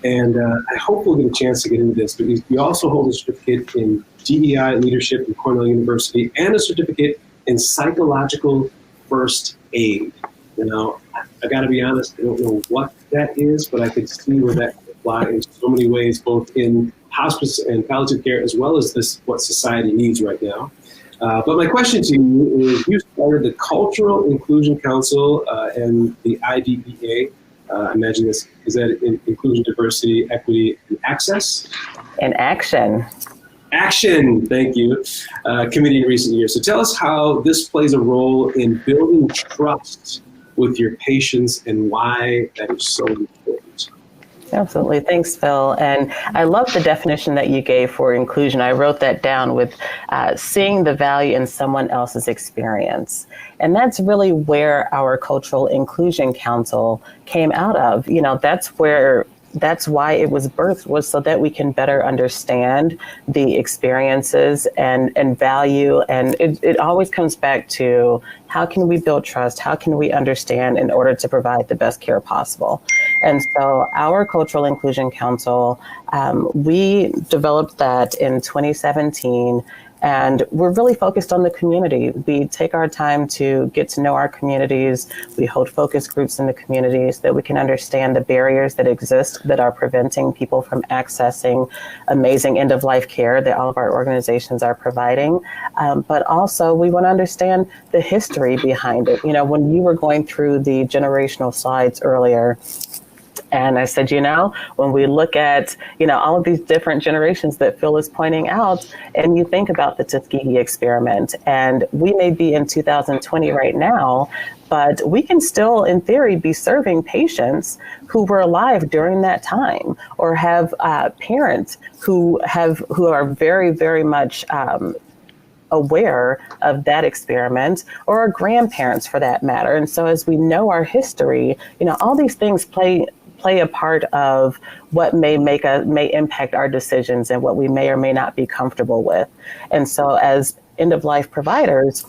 And I hope we'll get a chance to get into this, but you also hold a certificate in DEI leadership from Cornell University and a certificate in psychological first aid. You know, I got to be honest, I don't know what that is, but I could see where that could apply in so many ways, both in hospice and palliative care, as well as this what society needs right now. But my question to you is, you started the Cultural Inclusion Council and the IDEA. I imagine this, is that in inclusion, diversity, equity, and access? And action. Action, thank you, committee in recent years. So tell us how this plays a role in building trust with your patients and why that is so important. Absolutely. Thanks, Phil. And I love the definition that you gave for inclusion. I wrote that down with seeing the value in someone else's experience. And that's really where our Cultural Inclusion Council came out of. You know, that's why it was birthed, was so that we can better understand the experiences and value. And it always comes back to, how can we build trust? How can we understand in order to provide the best care possible? And so our Cultural Inclusion Council, we developed that in 2017. And we're really focused on the community. We take our time to get to know our communities. We hold focus groups in the communities so that we can understand the barriers that exist that are preventing people from accessing amazing end-of-life care that all of our organizations are providing. But also we want to understand the history behind it. You know, when you were going through the generational slides earlier, and I said, you know, when we look at, you know, all of these different generations that Phil is pointing out, and you think about the Tuskegee experiment, and we may be in 2020 right now, but we can still, in theory, be serving patients who were alive during that time, or have parents who are very, very much aware of that experiment, or our grandparents for that matter. And so as we know our history, you know, all these things play a part of what may impact our decisions and what we may or may not be comfortable with. And so as end-of-life providers,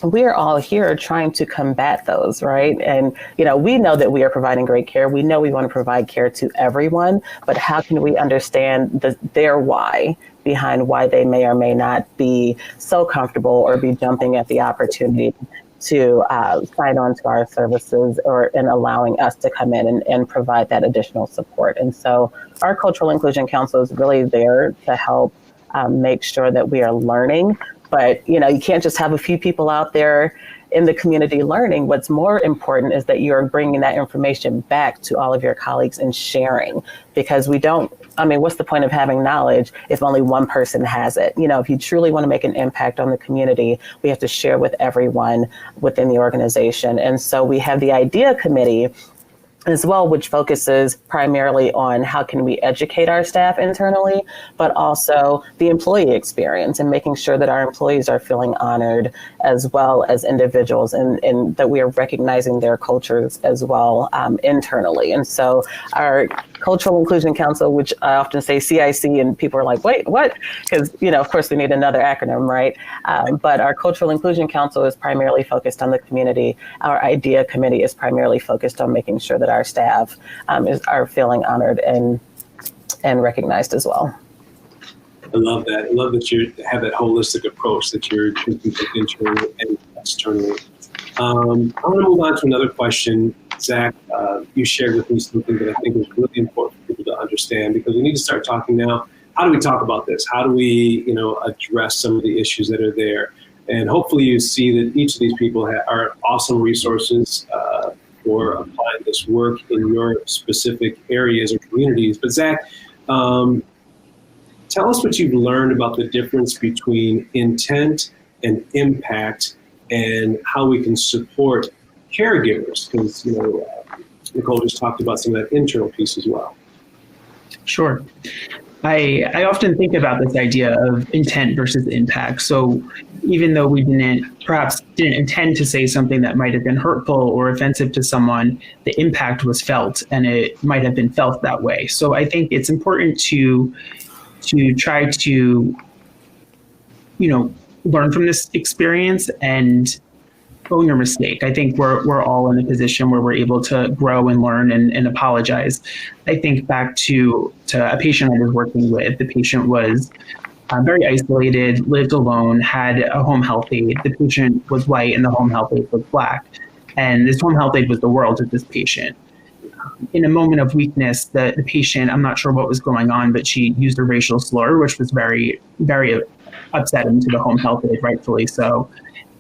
we are all here trying to combat those, right? And, we know that we are providing great care. We know we want to provide care to everyone, but how can we understand their why behind why they may or may not be so comfortable or be jumping at the opportunity to sign on to our services and allowing us to come in and provide that additional support. And so our Cultural Inclusion Council is really there to help make sure that we are learning. But, you can't just have a few people out there in the community learning. What's more important is that you're bringing that information back to all of your colleagues and sharing, because what's the point of having knowledge if only one person has it? If you truly want to make an impact on the community, we have to share with everyone within the organization. And so we have the IDEA committee as well, which focuses primarily on how can we educate our staff internally, but also the employee experience and making sure that our employees are feeling honored as well as individuals, and that we are recognizing their cultures as well internally. And so our Cultural Inclusion Council, which I often say CIC, and people are like, wait, what? Because, of course, we need another acronym, right? But our Cultural Inclusion Council is primarily focused on the community. Our IDEA committee is primarily focused on making sure that our staff are feeling honored and recognized as well. I love that. I love that you have that holistic approach, that you're thinking internally and externally. I want to move on to another question. Zach, you shared with me something that I think is really important for people to understand, because we need to start talking now. How do we talk about this? How do we, address some of the issues that are there? And hopefully you see that each of these people are awesome resources for applying this work in your specific areas or communities. But Zach, tell us what you've learned about the difference between intent and impact, and how we can support caregivers, because Nicole just talked about some of that internal piece as well. Sure. I often think about this idea of intent versus impact. So even though we perhaps didn't intend to say something that might have been hurtful or offensive to someone, the impact was felt, and it might have been felt that way. So I think it's important to try to learn from this experience and own your mistake. I think we're all in a position where we're able to grow and learn and apologize. I think back to a patient I was working with. The patient was very isolated, lived alone, had a home health aide. The patient was white and the home health aide was Black. And this home health aide was the world of this patient. In a moment of weakness, the patient, I'm not sure what was going on, but she used a racial slur, which was very, very upsetting to the home health aide, rightfully so.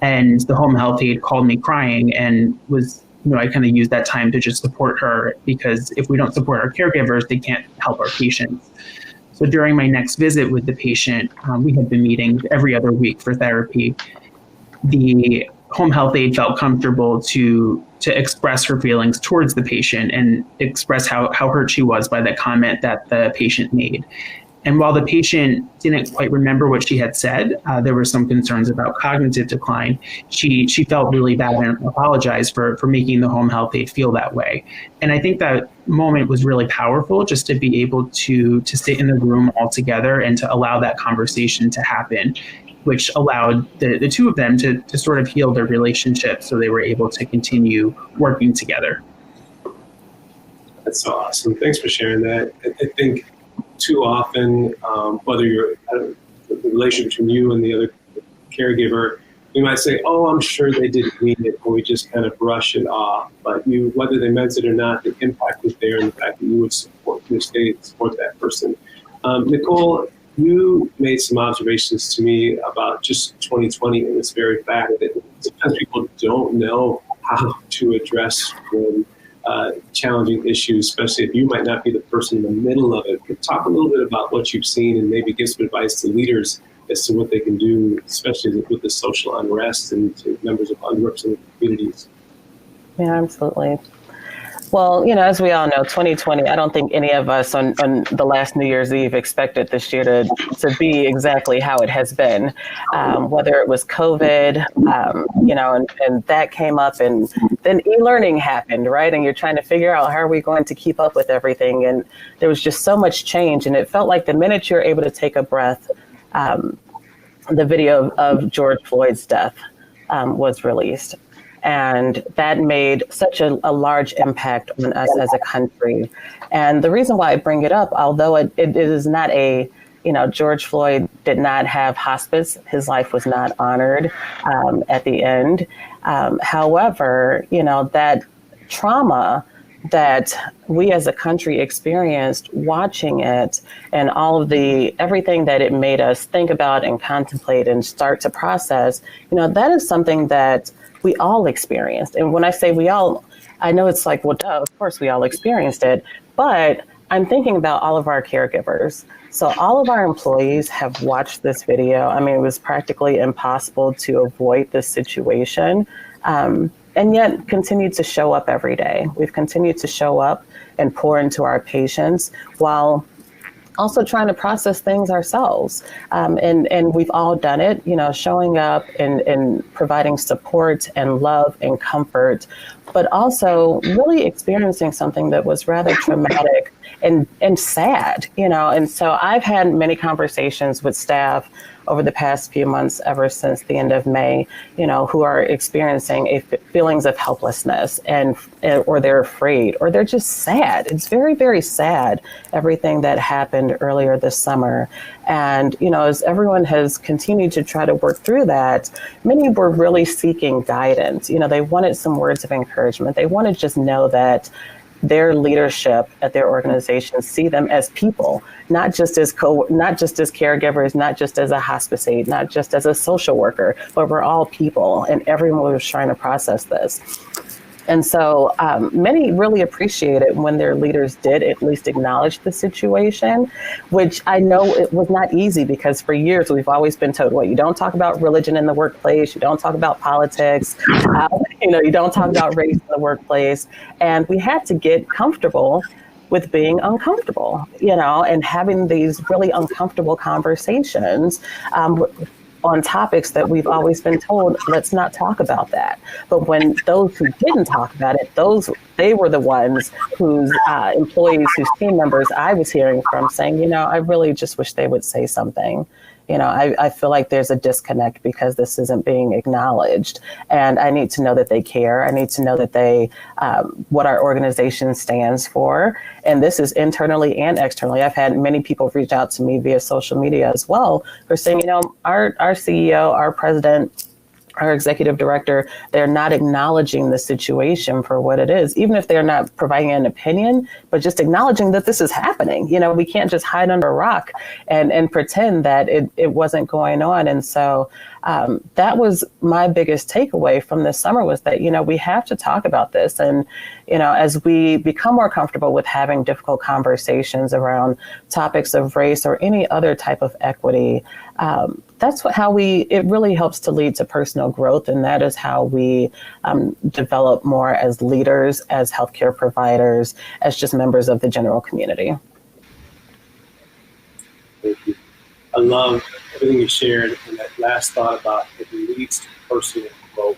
And the home health aide called me crying and was, I kind of used that time to just support her, because if we don't support our caregivers, they can't help our patients. So during my next visit with the patient, we had been meeting every other week for therapy. The home health aide felt comfortable to express her feelings towards the patient and express how hurt she was by the comment that the patient made. And while the patient didn't quite remember what she had said, there were some concerns about cognitive decline. She felt really bad and apologized for making the home health aide feel that way. And I think that moment was really powerful, just to be able to sit in the room all together and to allow that conversation to happen, which allowed the two of them to sort of heal their relationship, so they were able to continue working together. That's so awesome. Thanks for sharing that. I think too often, whether the relationship between you and the other caregiver, we might say, "Oh, I'm sure they didn't mean it," or we just kind of brush it off. But whether they meant it or not, the impact was there, and the fact that you would support that person. Nicole, you made some observations to me about just 2020 and this very fact that sometimes people don't know how to address challenging issues, especially if you might not be the person in the middle of it. Talk a little bit about what you've seen and maybe give some advice to leaders as to what they can do, especially with the social unrest and to members of underrepresented communities. Yeah, absolutely. Well, as we all know, 2020, I don't think any of us on the last New Year's Eve expected this year to be exactly how it has been. Whether it was COVID, and that came up, and then e-learning happened, right? And you're trying to figure out, how are we going to keep up with everything? And there was just so much change. And it felt like the minute you're able to take a breath, the video of George Floyd's death was released. And that made such a large impact on us as a country. And the reason why I bring it up, although it is not a, George Floyd did not have hospice. His life was not honored at the end. However, that trauma that we as a country experienced watching it, and all of everything that it made us think about and contemplate and start to process, that is something that we all experienced. And when I say we all, I know it's like, well, duh, of course we all experienced it, but I'm thinking about all of our caregivers. So all of our employees have watched this video. I mean, it was practically impossible to avoid this situation. And yet continue to show up every day. We've continued to show up and pour into our patients while also trying to process things ourselves. And we've all done it, showing up and providing support and love and comfort, but also really experiencing something that was rather traumatic and sad, And so I've had many conversations with staff over the past few months, ever since the end of May, who are experiencing feelings of helplessness or they're afraid or they're just sad. It's very, very sad, everything that happened earlier this summer. And, as everyone has continued to try to work through that, many were really seeking guidance. They wanted some words of encouragement. They want to just know that their leadership at their organization see them as people, not just as caregivers, not just as a hospice aide, not just as a social worker, but we're all people, and everyone was trying to process this. And so many really appreciate it when their leaders did at least acknowledge the situation, which I know it was not easy, because for years we've always been told, well, you don't talk about religion in the workplace, you don't talk about politics, you don't talk about race in the workplace. And we had to get comfortable with being uncomfortable, and having these really uncomfortable conversations on topics that we've always been told, let's not talk about that. But when those who didn't talk about it, they were the ones whose employees, whose team members I was hearing from saying, I really just wish they would say something. I feel like there's a disconnect because this isn't being acknowledged. And I need to know that they care. I need to know that they, what our organization stands for. And this is internally and externally. I've had many people reach out to me via social media as well for saying, our CEO, our president, our executive director, they're not acknowledging the situation for what it is, even if they're not providing an opinion, but just acknowledging that this is happening. We can't just hide under a rock and pretend that it wasn't going on. And so that was my biggest takeaway from this summer, was that, we have to talk about this. And, as we become more comfortable with having difficult conversations around topics of race or any other type of equity, that's it really helps to lead to personal growth. And that is how we develop more as leaders, as healthcare providers, as just members of the general community. Thank you. I love everything you shared, and that last thought about it leads to personal growth.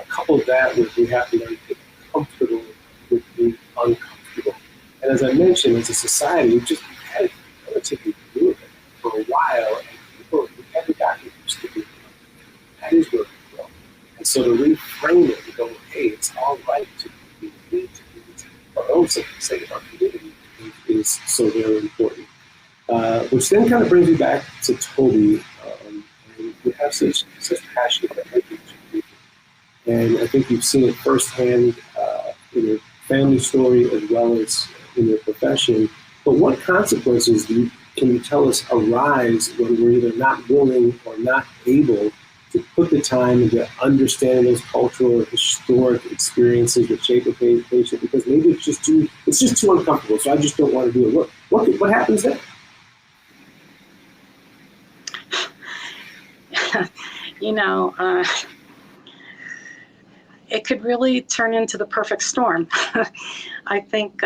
Couple that with, we have to learn to get comfortable with being uncomfortable. And as I mentioned, as a society, we've just had it relatively good for a while, and people haven't gotten used to being uncomfortable. That is where we grow. And so to reframe it and go, hey, it's all right to be need to do this for our own sake of our community is so very important. Which then kind of brings me back to Toby. And you have such passion about helping people. And I think you've seen it firsthand in your family story as well as in your profession. But what consequences can you tell us arise when we're either not willing or not able to put the time into understanding those cultural or historic experiences that shape a patient, because maybe it's just too uncomfortable, so I just don't want to do it. What happens then? It could really turn into the perfect storm. I think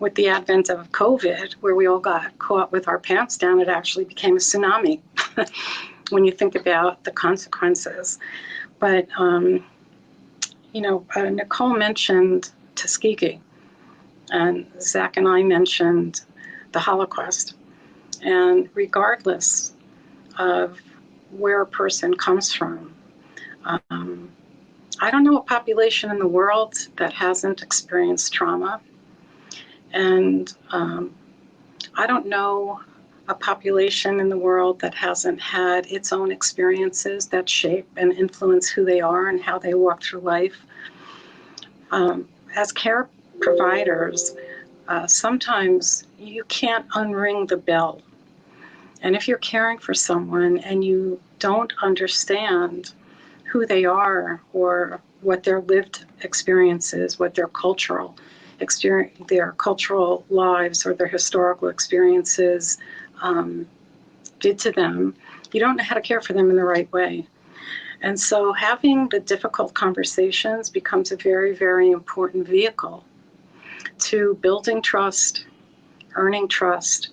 with the advent of COVID, where we all got caught with our pants down, it actually became a tsunami when you think about the consequences. But, Nicole mentioned Tuskegee, and Zach and I mentioned the Holocaust. And regardless of where a person comes from, I don't know a population in the world that hasn't experienced trauma. And I don't know a population in the world that hasn't had its own experiences that shape and influence who they are and how they walk through life. As care providers, sometimes you can't unring the bell. And if you're caring for someone and you don't understand who they are or what their lived experience is, what their cultural experience, their cultural lives or their historical experiences did to them, you don't know how to care for them in the right way. And so having the difficult conversations becomes a very, very important vehicle to building trust, earning trust,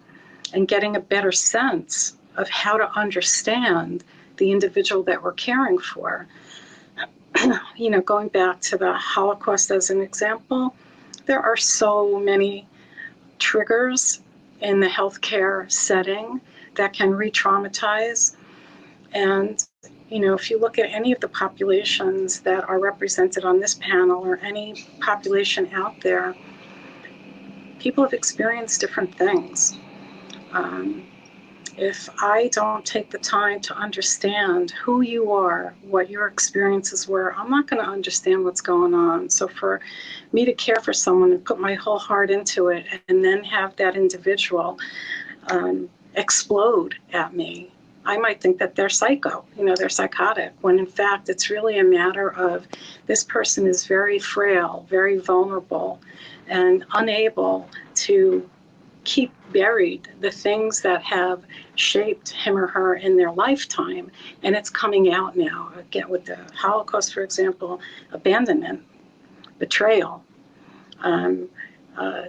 and getting a better sense of how to understand the individual that we're caring for. You know, going back to the Holocaust as an example, there are so many triggers in the healthcare setting that can re-traumatize. And, you know, if you look at any of the populations that are represented on this panel or any population out there, people have experienced different things. If I don't take the time to understand who you are, what your experiences were, I'm not going to understand what's going on. So for me to care for someone and put my whole heart into it and then have that individual explode at me, I might think that they're psycho, you know, they're psychotic, when in fact it's really a matter of this person is very frail, very vulnerable, and unable to keep buried the things that have shaped him or her in their lifetime, and it's coming out now. Again, with the Holocaust, for example, abandonment, betrayal,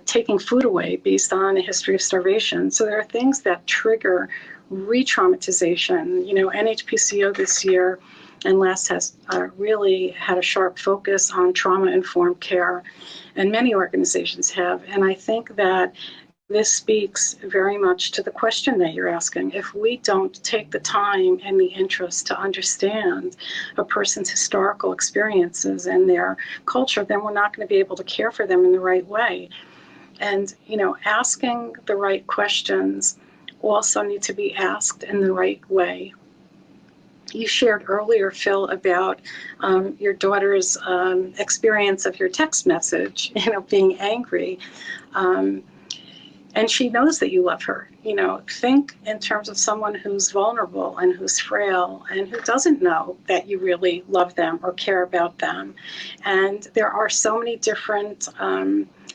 taking food away based on a history of starvation. So there are things that trigger re-traumatization. You know, NHPCO this year and last has really had a sharp focus on trauma-informed care, and many organizations have. And I think that this speaks very much to the question that you're asking. If we don't take the time and the interest to understand a person's historical experiences and their culture, then we're not going to be able to care for them in the right way. And, you know, asking the right questions also need to be asked in the right way. You shared earlier, Phil, about your daughter's experience of your text message, you know, being angry. And she knows that you love her. You know, think in terms of someone who's vulnerable and who's frail and who doesn't know that you really love them or care about them. And there are so many different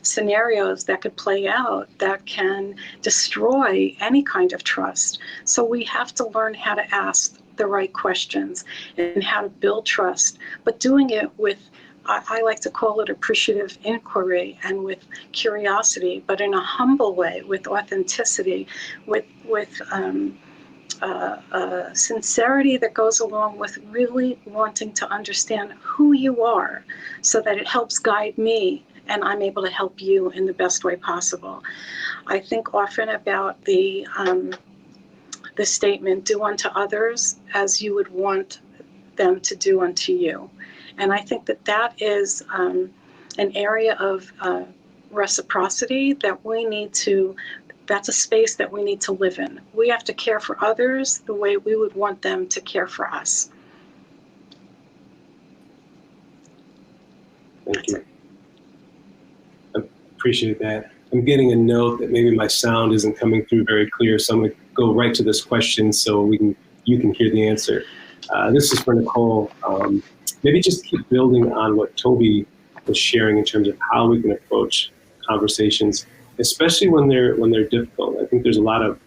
scenarios that could play out that can destroy any kind of trust. So we have to learn how to ask the right questions and how to build trust, but doing it with, I like to call it appreciative inquiry and with curiosity, but in a humble way, with authenticity, with sincerity that goes along with really wanting to understand who you are so that it helps guide me and I'm able to help you in the best way possible. I think often about the statement, do unto others as you would want them to do unto you. And I think that that is an area of reciprocity that we need to, that's a space that we need to live in. We have to care for others the way we would want them to care for us. Thank you. I appreciate that. I'm getting a note that maybe my sound isn't coming through very clear, so I'm going to go right to this question so you can hear the answer. This is for Nicole. Maybe just keep building on what Toby was sharing in terms of how we can approach conversations, especially when they're difficult. I think there's a lot of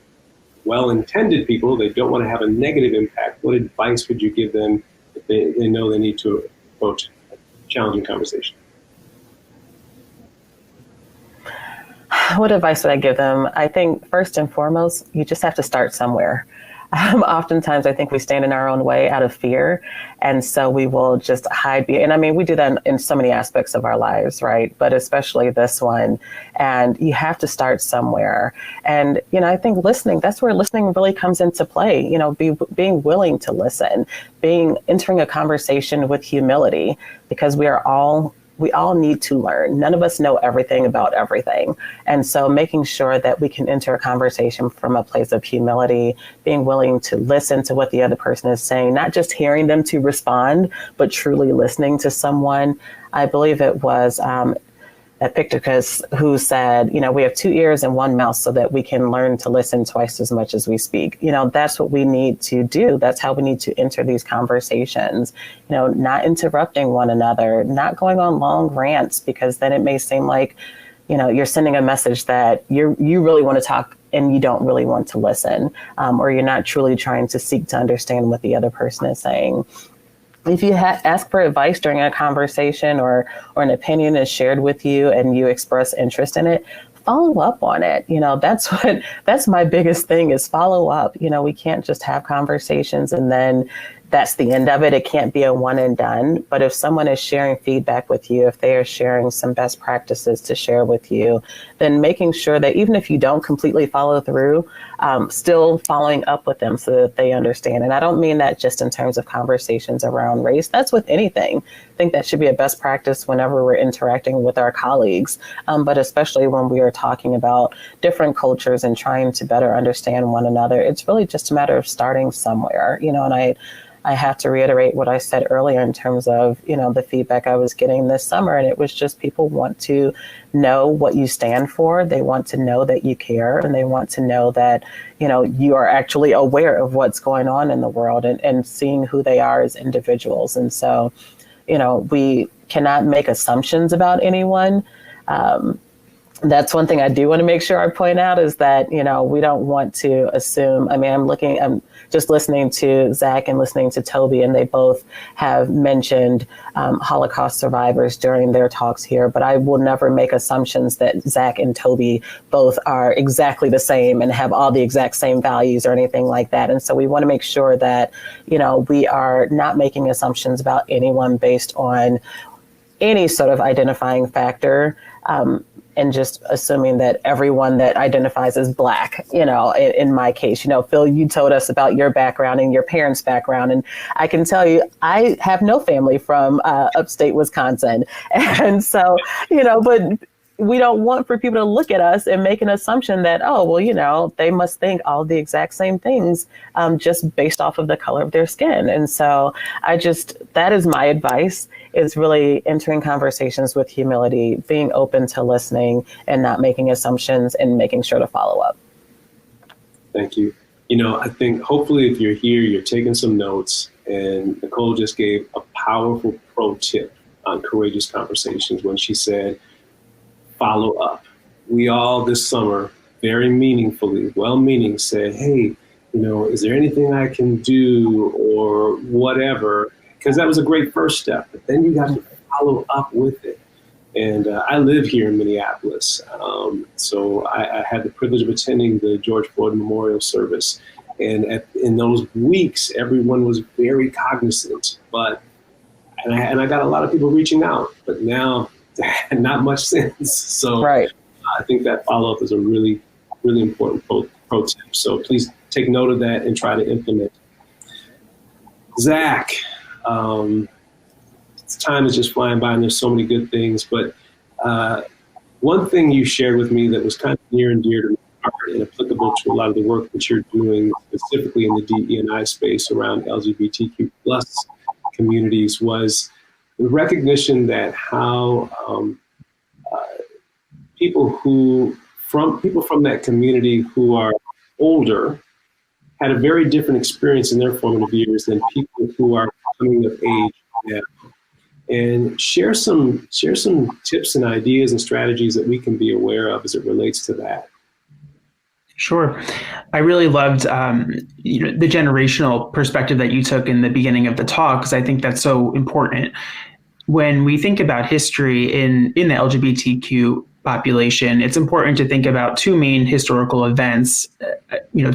well-intended people. They don't want to have a negative impact. What advice would you give them if they know they need to approach a challenging conversation? What advice would I give them? I think first and foremost, you just have to start somewhere. Oftentimes, I think we stand in our own way out of fear. And so we will just hide. And I mean, we do that in so many aspects of our lives, right? But especially this one. And you have to start somewhere. And, I think listening, that's where listening really comes into play, being willing to listen, entering a conversation with humility, because we all need to learn. None of us know everything about everything. And so making sure that we can enter a conversation from a place of humility, being willing to listen to what the other person is saying, not just hearing them to respond, but truly listening to someone. I believe it was Epictetus who said, we have 2 ears and 1 mouth so that we can learn to listen twice as much as we speak. That's what we need to do. That's how we need to enter these conversations, not interrupting one another, not going on long rants, because then it may seem like, you're sending a message that you really want to talk and you don't really want to listen, or you're not truly trying to seek to understand what the other person is saying. If you ask for advice during a conversation or an opinion is shared with you and you express interest in it, follow up on it. That's my biggest thing is follow up. We can't just have conversations and then that's the end of it. It can't be a one and done. But if someone is sharing feedback with you, if they are sharing some best practices to share with you, then making sure that even if you don't completely follow through, still following up with them so that they understand. And I don't mean that just in terms of conversations around race. That's with anything. I think that should be a best practice whenever we're interacting with our colleagues, but especially when we are talking about different cultures and trying to better understand one another. It's really just a matter of starting somewhere, and I have to reiterate what I said earlier in terms of, the feedback I was getting this summer. And it was just people want to know what you stand for. They want to know that you care, and they want to know that, you are actually aware of what's going on in the world and seeing who they are as individuals. And so, we cannot make assumptions about anyone. That's one thing I do want to make sure I point out is that, we don't want to assume. I mean, I'm just listening to Zach and listening to Toby, and they both have mentioned Holocaust survivors during their talks here, but I will never make assumptions that Zach and Toby both are exactly the same and have all the exact same values or anything like that. And so we want to make sure that, we are not making assumptions about anyone based on any sort of identifying factor. And just assuming that everyone that identifies as Black, in my case, Phil, you told us about your background and your parents' background. And I can tell you, I have no family from upstate Wisconsin. And so, but we don't want for people to look at us and make an assumption that, they must think all the exact same things just based off of the color of their skin. And so that is my advice, is really entering conversations with humility, being open to listening and not making assumptions and making sure to follow up. Thank you. I think hopefully if you're here, you're taking some notes, and Nicole just gave a powerful pro tip on courageous conversations when she said, follow up. We all this summer, very meaningfully, well-meaning, said, hey, is there anything I can do or whatever? Because that was a great first step, but then you got to follow up with it. And I live here in Minneapolis. So I had the privilege of attending the George Floyd Memorial Service. And in those weeks, everyone was very cognizant, and I got a lot of people reaching out, but now not much sense. So right. I think that follow-up is a really, really important pro tip. So please take note of that and try to implement it. Zach, time is just flying by and there's so many good things, but one thing you shared with me that was kind of near and dear to my heart and applicable to a lot of the work that you're doing specifically in the DE&I space around LGBTQ plus communities was the recognition that how people from that community who are older had a very different experience in their formative years than people who are coming of age now. And share some tips and ideas and strategies that we can be aware of as it relates to that. Sure. I really loved the generational perspective that you took in the beginning of the talk, because I think that's so important. When we think about history in the LGBTQ population, it's important to think about two main historical events,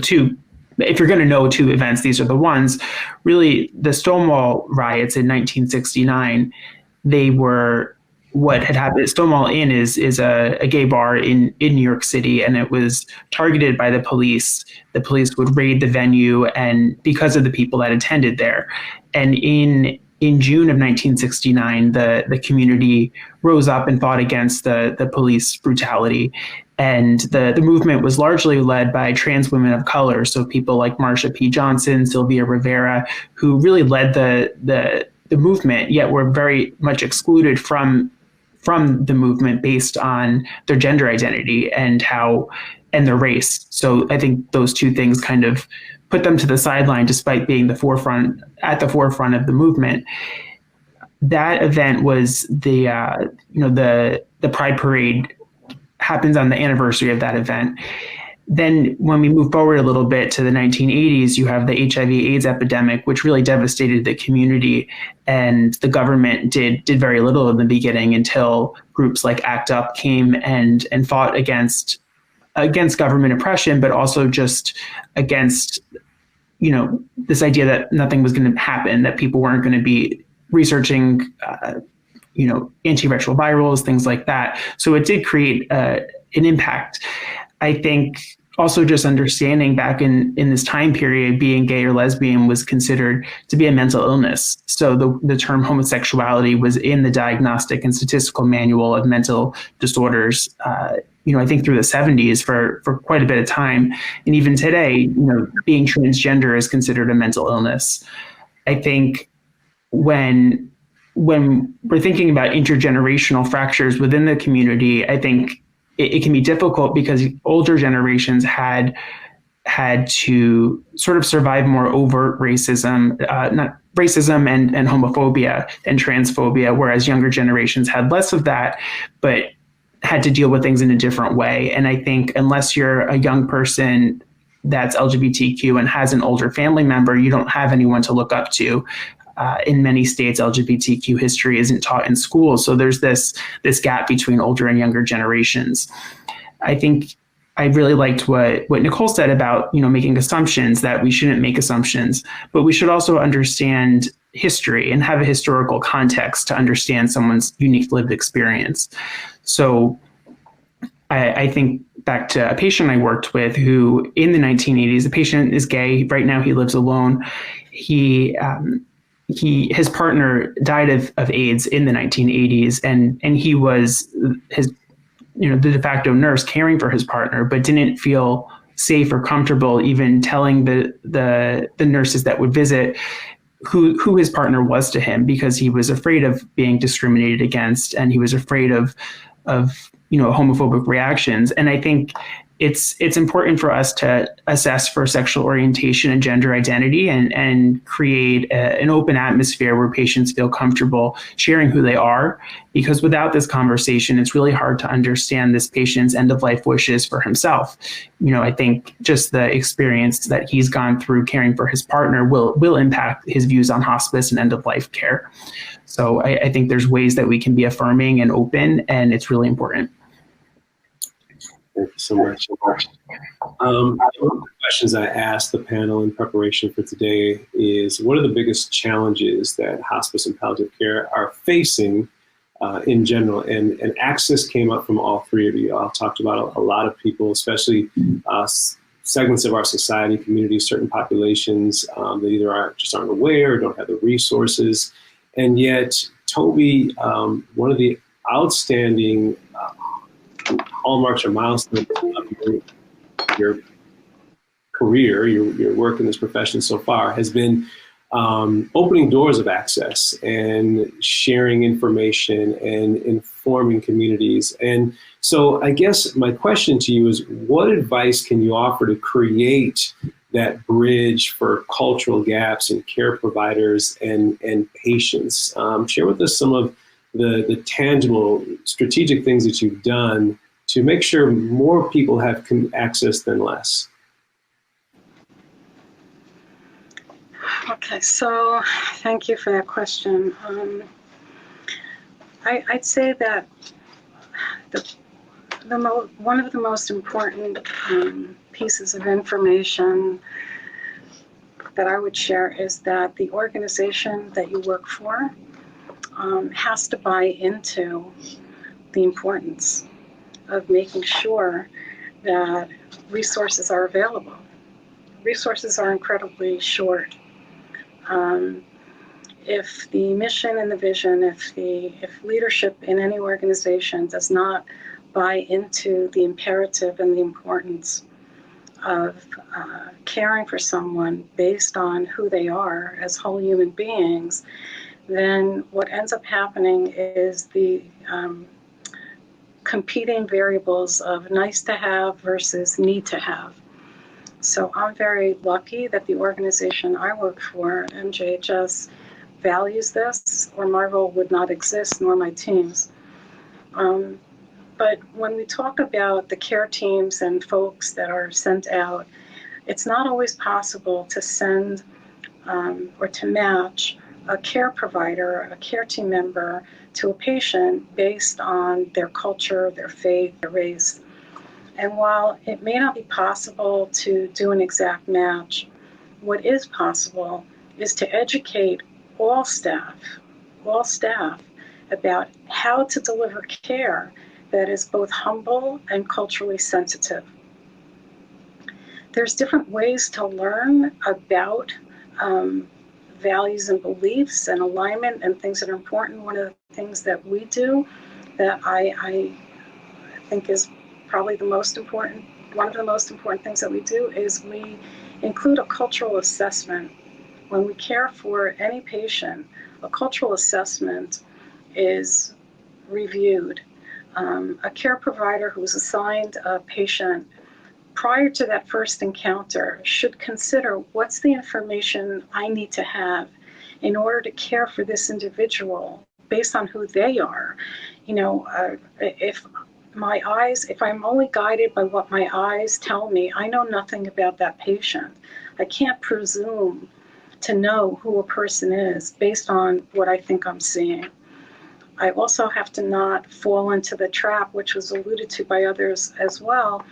two if you're going to know two events, these are the ones. Really, the Stonewall riots in 1969, they were what had happened. Stonewall Inn is a gay bar in New York City, and it was targeted by the police. The police would raid the venue, and because of the people that attended there. And in June of 1969, the community rose up and fought against the police brutality. And the movement was largely led by trans women of color, so people like Marsha P. Johnson, Sylvia Rivera, who really led the movement, yet were very much excluded from the movement based on their gender identity and their race. So I think those two things kind of put them to the sideline, despite being at the forefront of the movement. That event was the Pride Parade happens on the anniversary of that event. Then when we move forward a little bit to the 1980s, you have the HIV/AIDS epidemic, which really devastated the community. And the government did very little in the beginning until groups like ACT UP came and fought against government oppression, but also just against, this idea that nothing was going to happen, that people weren't going to be researching, antiretrovirals, things like that. So it did create an impact. I think also just understanding back in this time period, being gay or lesbian was considered to be a mental illness. So the term homosexuality was in the Diagnostic and Statistical Manual of Mental Disorders, I think through the 70s for quite a bit of time. And even today, being transgender is considered a mental illness. I think when we're thinking about intergenerational fractures within the community, I think it can be difficult because older generations had to sort of survive more overt racism, not racism and homophobia and transphobia, whereas younger generations had less of that, but had to deal with things in a different way. And I think unless you're a young person that's LGBTQ and has an older family member, you don't have anyone to look up to. In many states, LGBTQ history isn't taught in schools. So there's this gap between older and younger generations. I think I really liked what Nicole said about, making assumptions, that we shouldn't make assumptions, but we should also understand history and have a historical context to understand someone's unique lived experience. So I think back to a patient I worked with who in the 1980s, the patient is gay. Right now he lives alone. His partner died of AIDS in the 1980s, and he was his, the de facto nurse caring for his partner, but didn't feel safe or comfortable even telling the nurses that would visit who his partner was to him, because he was afraid of being discriminated against, and he was afraid of homophobic reactions. And I think it's important for us to assess for sexual orientation and gender identity and create an open atmosphere where patients feel comfortable sharing who they are, because without this conversation, it's really hard to understand this patient's end-of-life wishes for himself. I think just the experience that he's gone through caring for his partner will impact his views on hospice and end-of-life care. So I think there's ways that we can be affirming and open, and it's really important. Thank you so much. One of the questions I asked the panel in preparation for today is, what are the biggest challenges that hospice and palliative care are facing in general? And access came up from all three of you. I'll talked about a lot of people, especially segments of our society, communities, certain populations that either aren't aware or don't have the resources. And yet, Toby, one of the outstanding hallmarks or milestones of your career, your work in this profession so far, has been opening doors of access and sharing information and informing communities. And so I guess my question to you is, what advice can you offer to create that bridge for cultural gaps in care providers and patients? Share with us some of the tangible, strategic things that you've done to make sure more people have access than less. Okay, so thank you for that question. I'd say that one of the most important pieces of information that I would share is that the organization that you work for has to buy into the importance of making sure that resources are available. Resources are incredibly short. If the mission and the vision, if leadership in any organization does not buy into the imperative and the importance of caring for someone based on who they are as whole human beings, then what ends up happening is the competing variables of nice to have versus need to have. So I'm very lucky that the organization I work for, MJHS, values this, or my role would not exist, nor my team's. But when we talk about the care teams and folks that are sent out, it's not always possible to send or to match a care provider, a care team member to a patient based on their culture, their faith, their race. And while it may not be possible to do an exact match, what is possible is to educate all staff about how to deliver care that is both humble and culturally sensitive. There's different ways to learn about values and beliefs and alignment and things that are important. One of the things that we do that I think is probably the most important, one of the most important things that we do is we include a cultural assessment. When we care for any patient, a cultural assessment is reviewed. A care provider who is assigned a patient prior to that first encounter should consider what's the information I need to have in order to care for this individual based on who they are. You know, if I'm only guided by what my eyes tell me, I know nothing about that patient. I can't presume to know who a person is based on what I think I'm seeing. I also have to not fall into the trap, which was alluded to by others as well,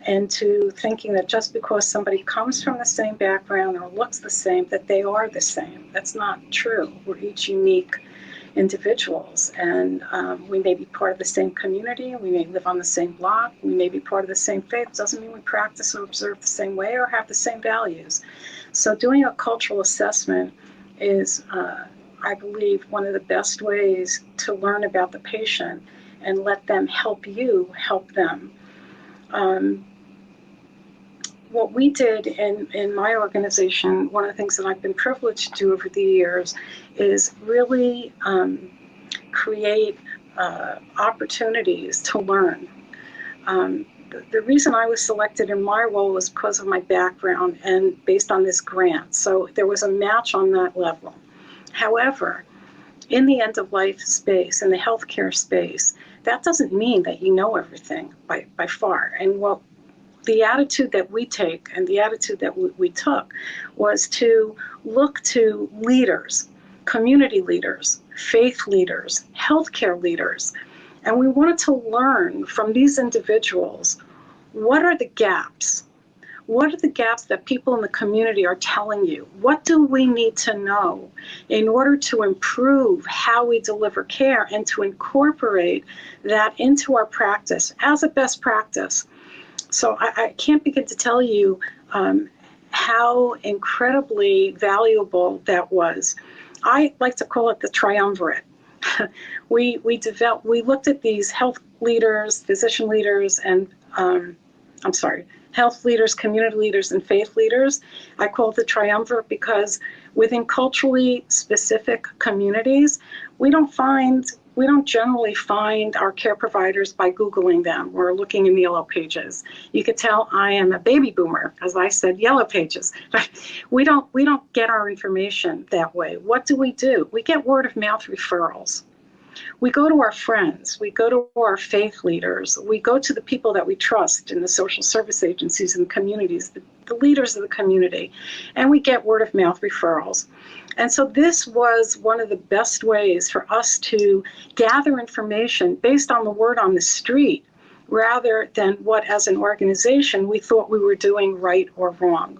and to thinking that just because somebody comes from the same background or looks the same, that they are the same. That's not true. We're each unique individuals, and we may be part of the same community, we may live on the same block, we may be part of the same faith. Doesn't mean we practice or observe the same way or have the same values. So doing a cultural assessment is, I believe, one of the best ways to learn about the patient and let them help you help them. What we did in my organization, one of the things that I've been privileged to do over the years is really create opportunities to learn. The reason I was selected in my role was because of my background and based on this grant. So there was a match on that level. However, in the end-of-life space, in the healthcare space, that doesn't mean that you know everything by far. And what the attitude that we take and the attitude that we took was to look to leaders, community leaders, faith leaders, healthcare leaders. And we wanted to learn from these individuals, what are the gaps? What are the gaps that people in the community are telling you? What do we need to know in order to improve how we deliver care and to incorporate that into our practice as a best practice? So I can't begin to tell you how incredibly valuable that was. I like to call it the triumvirate. We looked at these health leaders, physician leaders, and health leaders, community leaders, and faith leaders. I call it the triumvirate because within culturally specific communities, we don't generally find our care providers by Googling them or looking in the yellow pages. You could tell I am a baby boomer, as I said, yellow pages. But we don't get our information that way. What do? We get word of mouth referrals. We go to our friends, we go to our faith leaders, we go to the people that we trust in the social service agencies and communities, the leaders of the community, and we get word of mouth referrals. And so this was one of the best ways for us to gather information based on the word on the street, rather than what as an organization we thought we were doing right or wrong.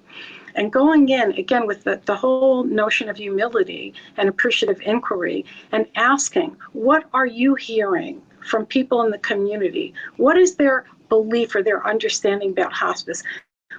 And going in, again, with the whole notion of humility and appreciative inquiry, and asking, what are you hearing from people in the community? What is their belief or their understanding about hospice?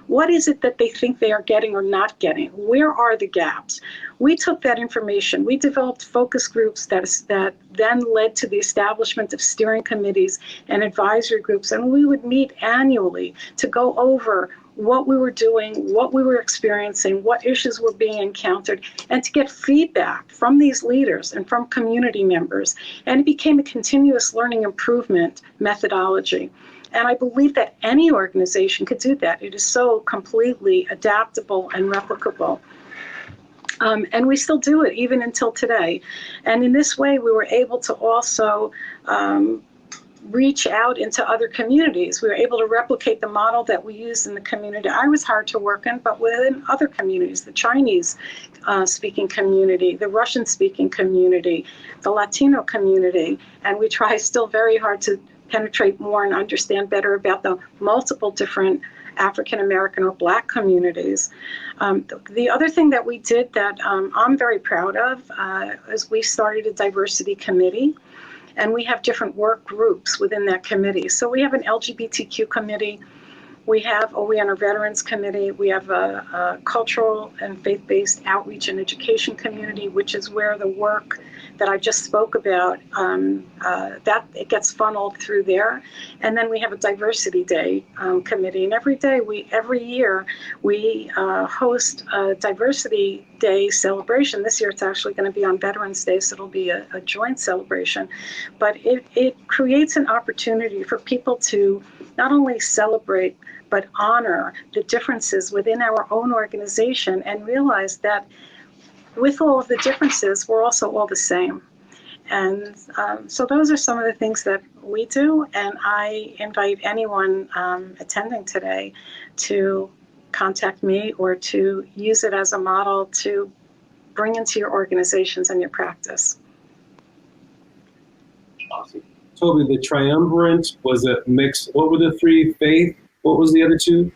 What is it that they think they are getting or not getting? Where are the gaps? We took that information. We developed focus groups that then led to the establishment of steering committees and advisory groups. And we would meet annually to go over what we were doing, what we were experiencing, what issues were being encountered, and to get feedback from these leaders and from community members. And it became a continuous learning improvement methodology. And I believe that any organization could do that. It is so completely adaptable and replicable. And we still do it even until today. And in this way, we were able to also reach out into other communities. We were able to replicate the model that we used in the community I was hired to work in, but within other communities, the Chinese speaking community, the Russian speaking community, the Latino community. And we try still very hard to penetrate more and understand better about the multiple different African American or Black communities. The other thing that we did that I'm very proud of is we started a diversity committee, and we have different work groups within that committee. So we have an LGBTQ committee, we have a We Honor Veterans committee, we have a cultural and faith-based outreach and education community, which is where the work that I just spoke about, that it gets funneled through there. And then we have a diversity day committee. And every year we host a diversity day celebration. This year it's actually going to be on Veterans Day, so it'll be a joint celebration. But it creates an opportunity for people to not only celebrate, but honor the differences within our own organization and realize that with all of the differences, we're also all the same. And so those are some of the things that we do. And I invite anyone attending today to contact me or to use it as a model to bring into your organizations and your practice. Awesome. Toby, the triumvirate was a mix. What were the three? Faith? What was the other two?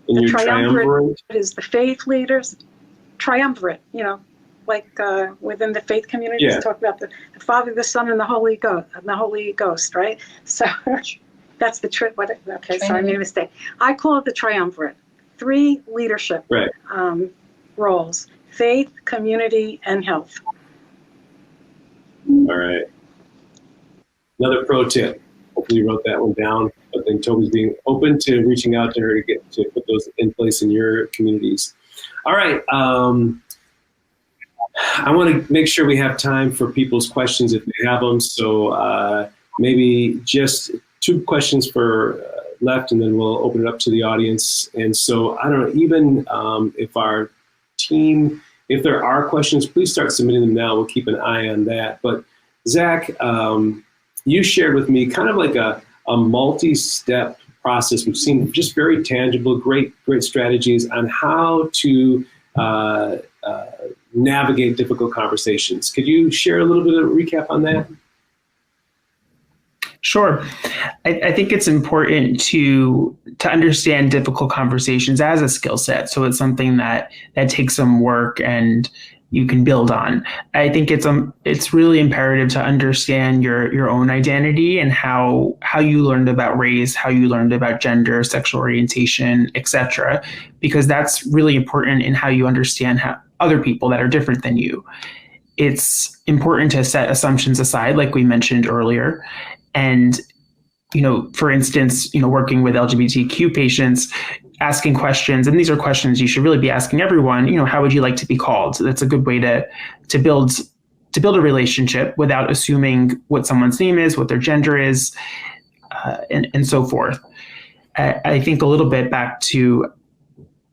The triumvirate is the faith leaders. Triumvirate, like within the faith communities, talk about the Father, the Son, and the Holy Ghost, right? So that's the trick. Okay, sorry, I made a mistake. I call it the triumvirate. 3 leadership roles: faith, community, and health. All right. Another pro tip. Hopefully you wrote that one down. But then Toby's being open to reaching out to her to put those in place in your communities. All right. I want to make sure we have time for people's questions if they have them. So maybe just 2 questions for left, and then we'll open it up to the audience. And so I don't know, even if our team, if there are questions, please start submitting them now. We'll keep an eye on that. But Zach, you shared with me kind of like a multi-step process, which seemed just very tangible, great strategies on how to navigate difficult conversations. Could you share a little bit of a recap on that? Sure. I think it's important to understand difficult conversations as a skill set. So it's something that takes some work and you can build on. I think it's really imperative to understand your own identity and how you learned about race, how you learned about gender, sexual orientation, etc., because that's really important in how you understand how other people that are different than you. It's important to set assumptions aside, like we mentioned earlier. And, for instance, working with LGBTQ patients, asking questions, and these are questions you should really be asking everyone, how would you like to be called? So that's a good way to build a relationship without assuming what someone's name is, what their gender is, and so forth. I think a little bit back to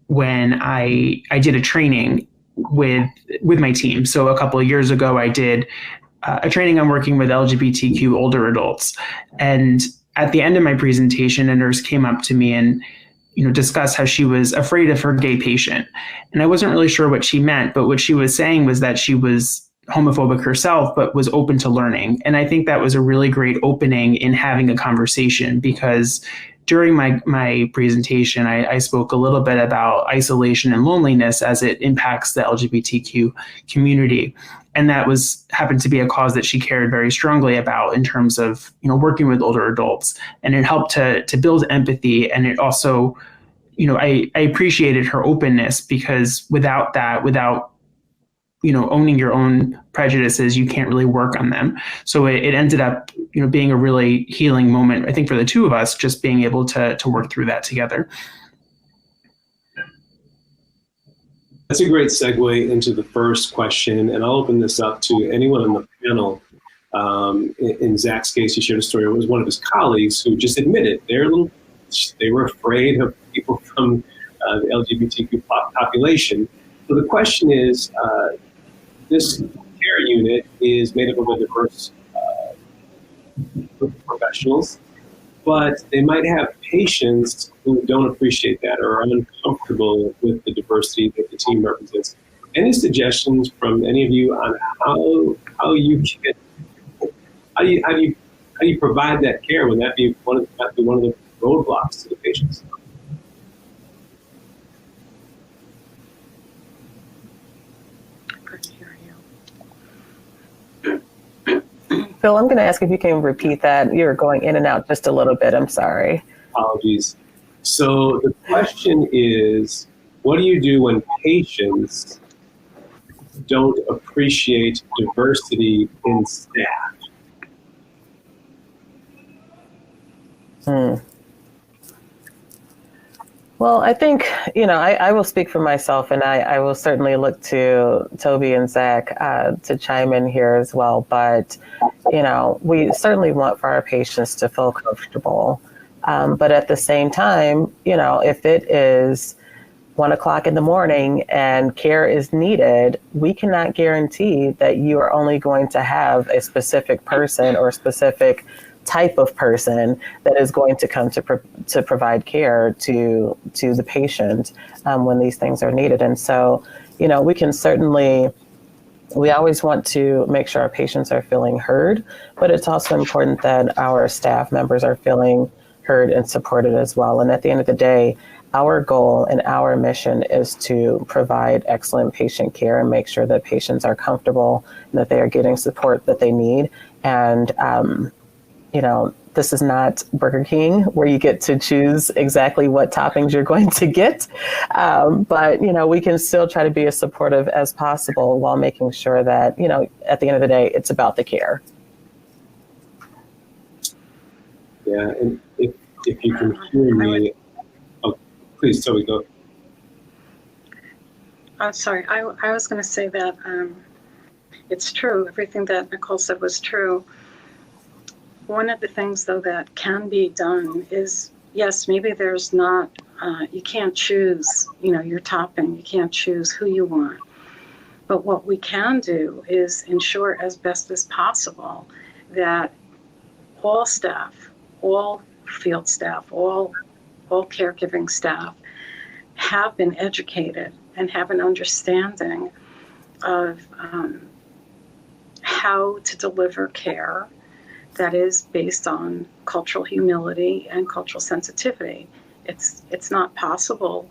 when I did a training with my team. So a couple of years ago, I did a training on working with LGBTQ older adults. And at the end of my presentation, a nurse came up to me and discussed how she was afraid of her gay patient. And I wasn't really sure what she meant, but what she was saying was that she was homophobic herself, but was open to learning. And I think that was a really great opening in having a conversation, because during my presentation, I spoke a little bit about isolation and loneliness as it impacts the LGBTQ community. And that happened to be a cause that she cared very strongly about in terms of, working with older adults. And it helped to build empathy. And it also, I appreciated her openness, because without owning your own prejudices, you can't really work on them. So it ended up, being a really healing moment, I think, for the two of us, just being able to work through that together. That's a great segue into the first question, and I'll open this up to anyone on the panel. In Zach's case, he shared a story. It was one of his colleagues who just admitted they were afraid of people from the LGBTQ population. So the question is, this care unit is made up of a diverse group of professionals, but they might have patients who don't appreciate that or are uncomfortable with the diversity that the team represents. Any suggestions from any of you on how you provide that care? Would that be one of the roadblocks to the patients? Phil, I'm going to ask if you can repeat that. You're going in and out just a little bit. I'm sorry. Apologies. So the question is, what do you do when patients don't appreciate diversity in staff? Well, I think, I will speak for myself, and I will certainly look to Toby and Zach to chime in here as well. But, we certainly want for our patients to feel comfortable. But at the same time, if it is 1:00 in the morning and care is needed, we cannot guarantee that you are only going to have a specific person or a specific type of person that is going to come to provide care to the patient when these things are needed. And so, we can certainly, we always want to make sure our patients are feeling heard, but it's also important that our staff members are feeling heard and supported as well. And at the end of the day, our goal and our mission is to provide excellent patient care and make sure that patients are comfortable and that they are getting support that they need. And, this is not Burger King where you get to choose exactly what toppings you're going to get. But, we can still try to be as supportive as possible while making sure that, at the end of the day, it's about the care. Yeah, and if you can hear me, please, Toby, go. I'm sorry. I was going to say that it's true. Everything that Nicole said was true. One of the things, though, that can be done is, yes, maybe there's not, you can't choose, your topping. You can't choose who you want. But what we can do is ensure as best as possible that all staff, all field staff, all caregiving staff have been educated and have an understanding of how to deliver care that is based on cultural humility and cultural sensitivity. It's not possible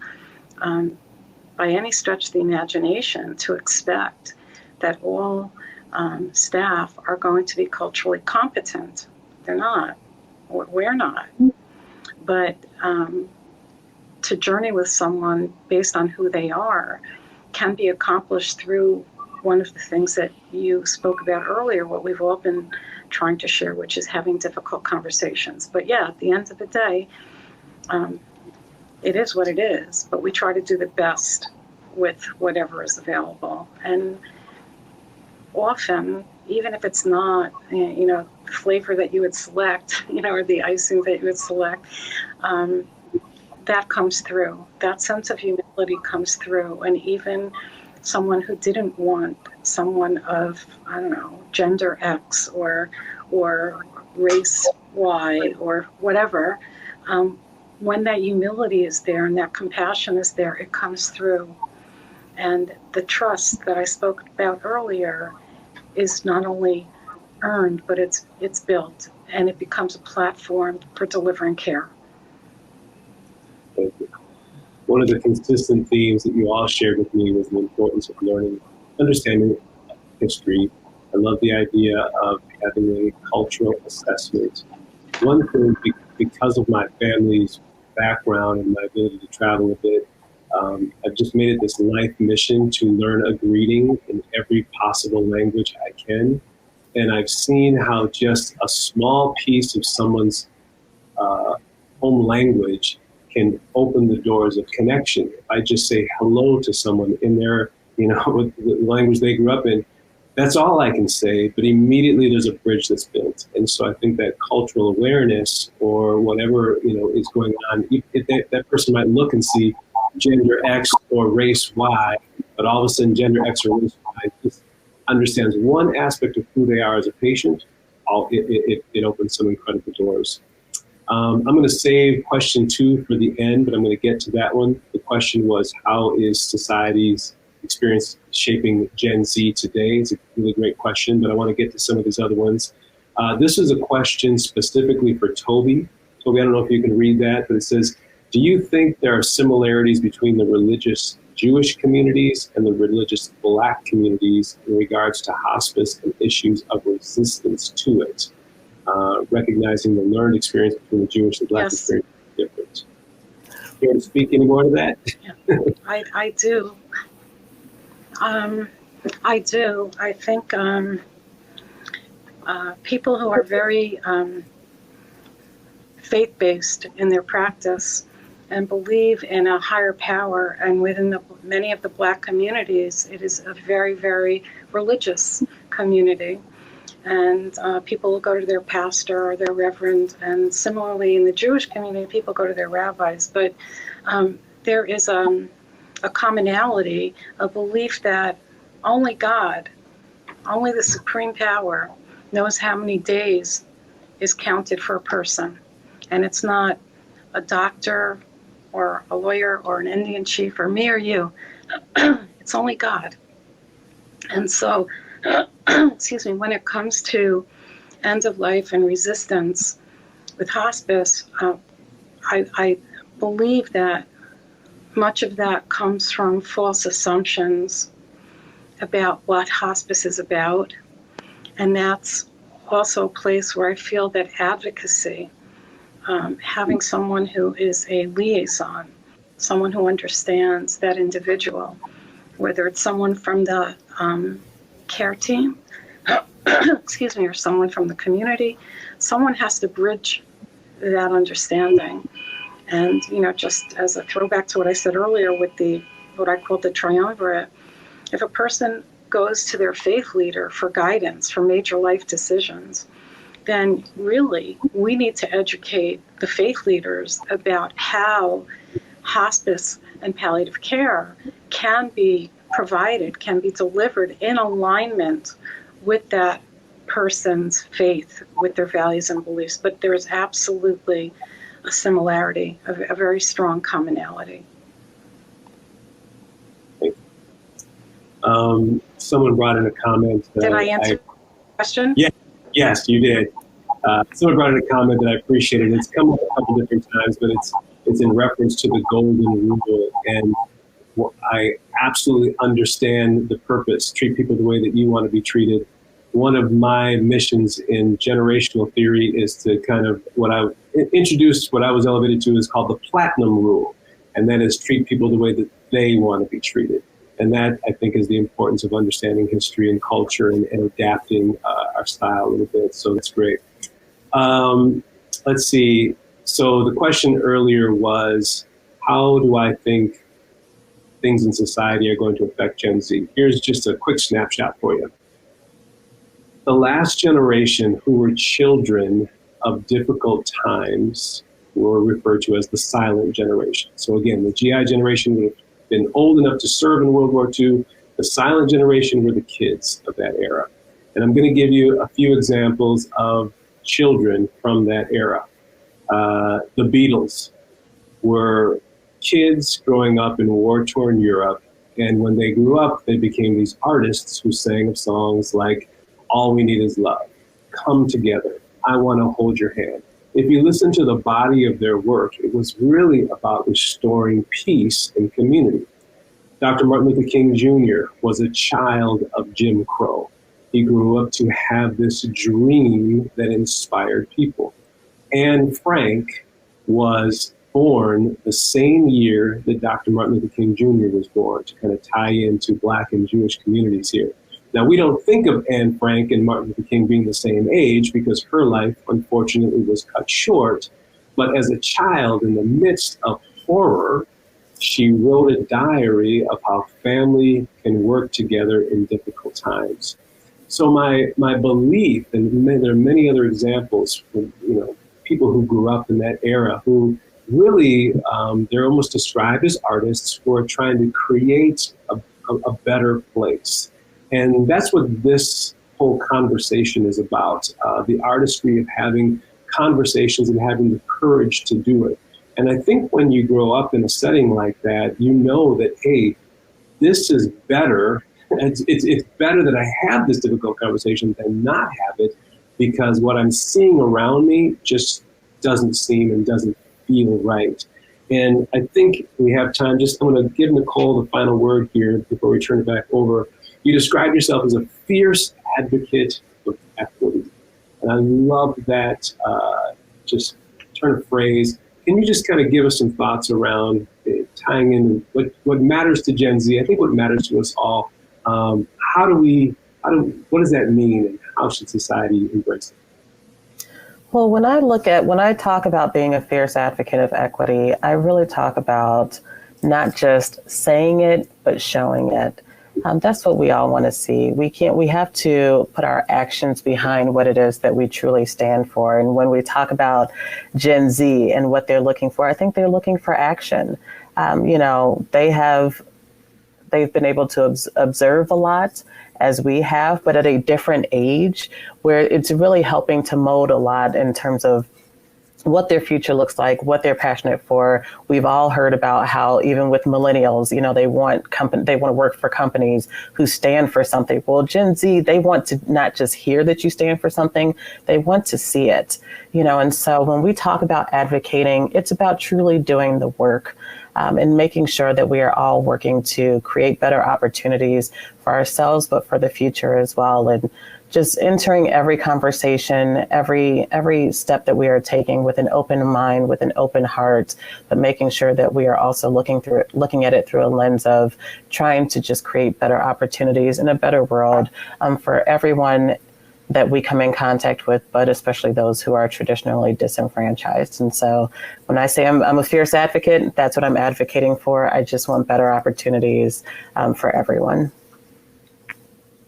by any stretch of the imagination to expect that all staff are going to be culturally competent. They're not, or we're not. But to journey with someone based on who they are can be accomplished through one of the things that you spoke about earlier, what we've all been trying to share, which is having difficult conversations. But yeah, at the end of the day, it is what it is, but we try to do the best with whatever is available. And often, even if it's not, the flavor that you would select, or the icing that you would select, that comes through. That sense of humility comes through. And even someone who didn't want someone of, gender X or race Y or whatever, when that humility is there and that compassion is there, it comes through. And the trust that I spoke about earlier is not only earned, but it's built, and it becomes a platform for delivering care. Thank you. One of the consistent themes that you all shared with me was the importance of learning, understanding history. I love the idea of having a cultural assessment. One thing, because of my family's background and my ability to travel a bit, I've just made it this life mission to learn a greeting in every possible language I can. And I've seen how just a small piece of someone's home language can open the doors of connection. If I just say hello to someone in their, with the language they grew up in, that's all I can say, but immediately there's a bridge that's built. And so I think that cultural awareness, or whatever, is going on, that person might look and see gender X or race Y, but all of a sudden gender X or race Y just understands one aspect of who they are as a patient. It opens some incredible doors. I'm going to save question 2 for the end, but I'm going to get to that one. The question was, how is society's experience shaping Gen Z today? It's a really great question, but I want to get to some of these other ones. This is a question specifically for Toby. Toby, I don't know if you can read that, but it says, do you think there are similarities between the religious Jewish communities and the religious Black communities in regards to hospice and issues of resistance to it? Recognizing the learned experience between the Jewish and Black experience is different. Care to speak any more to that? Yeah, I do. I do. I think people who are very faith-based in their practice and believe in a higher power, and within many of the Black communities, it is a very, very religious community. And people will go to their pastor or their reverend, and similarly in the Jewish community, people go to their rabbis. But there is a commonality, a belief that only God, only the supreme power, knows how many days is counted for a person. And it's not a doctor or a lawyer or an Indian chief or me or you. It's only God. And so, excuse me, when it comes to end of life and resistance with hospice, I believe that much of that comes from false assumptions about what hospice is about. And that's also a place where I feel that advocacy, having someone who is a liaison, someone who understands that individual, whether it's someone from the care team, excuse me, or someone from the community, someone has to bridge that understanding. And, just as a throwback to what I said earlier with what I called the triumvirate, if a person goes to their faith leader for guidance for major life decisions, then really we need to educate the faith leaders about how hospice and palliative care can be provided, can be delivered in alignment with that person's faith, with their values and beliefs. But there is absolutely a similarity, a very strong commonality. Someone brought in a comment. Did I answer the question? Yeah, yes, you did. Someone brought in a comment that I appreciated. It's come up a couple different times, but it's in reference to the golden rule. And I absolutely understand the purpose, treat people the way that you want to be treated. One of my missions in generational theory is to kind of what I was elevated to is called the platinum rule. And that is treat people the way that they want to be treated. And that, I think, is the importance of understanding history and culture and adapting our style a little bit. So that's great. Let's see. So the question earlier was, how do I think things in society are going to affect Gen Z? Here's just a quick snapshot for you. The last generation who were children of difficult times were referred to as the silent generation. So again, the GI generation would have been old enough to serve in World War II. The silent generation were the kids of that era. And I'm going to give you a few examples of children from that era. The Beatles were kids growing up in war-torn Europe. And when they grew up, they became these artists who sang of songs like All we need is love. Come together. I want to hold your hand. If you listen to the body of their work, it was really about restoring peace and community. Dr. Martin Luther King Jr. was a child of Jim Crow. He grew up to have this dream that inspired people. Anne Frank was born the same year that Dr. Martin Luther King Jr. was born, to kind of tie into Black and Jewish communities here. Now, we don't think of Anne Frank and Martin Luther King being the same age because her life, unfortunately, was cut short. But as a child, in the midst of horror, she wrote a diary of how family can work together in difficult times. So my belief, and there are many other examples from, people who grew up in that era who really, they're almost described as artists who are trying to create a better place. And that's what this whole conversation is about, the artistry of having conversations and having the courage to do it. And I think when you grow up in a setting like that, you know that, hey, this is better. It's better that I have this difficult conversation than not have it, because what I'm seeing around me just doesn't seem and doesn't feel right. And I think we have time. I'm going to give Nicole the final word here before we turn it back over. You described yourself as a fierce advocate of equity. And I love that just turn of phrase. Can you just kind of give us some thoughts around tying in what matters to Gen Z? I think what matters to us all. What does that mean, and how should society embrace it? Well, when I talk about being a fierce advocate of equity, I really talk about not just saying it, but showing it. That's what we all want to see. We have to put our actions behind what it is that we truly stand for. And when we talk about Gen Z and what they're looking for, I think they're looking for action. They've been able to observe a lot, as we have, but at a different age, where it's really helping to mold a lot in terms of what their future looks like, what they're passionate for. We've all heard about how even with millennials, they want to work for companies who stand for something. Well, Gen Z, they want to not just hear that you stand for something, they want to see it. And so when we talk about advocating, it's about truly doing the work. And making sure that we are all working to create better opportunities for ourselves, but for the future as well. And just entering every conversation, every step that we are taking with an open mind, with an open heart, but making sure that we are also looking at it through a lens of trying to just create better opportunities and a better world for everyone that we come in contact with, but especially those who are traditionally disenfranchised. And so when I say I'm a fierce advocate, that's what I'm advocating for. I just want better opportunities for everyone.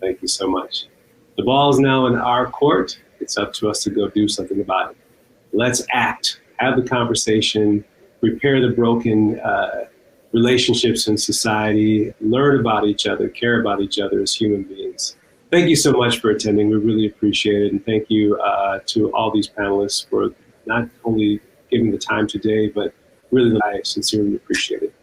Thank you so much. The ball is now in our court. It's up to us to go do something about it. Let's act, have the conversation, repair the broken relationships in society, learn about each other, care about each other as human beings. Thank you so much for attending. We really appreciate it. And thank you to all these panelists for not only giving the time today, but really I sincerely appreciate it.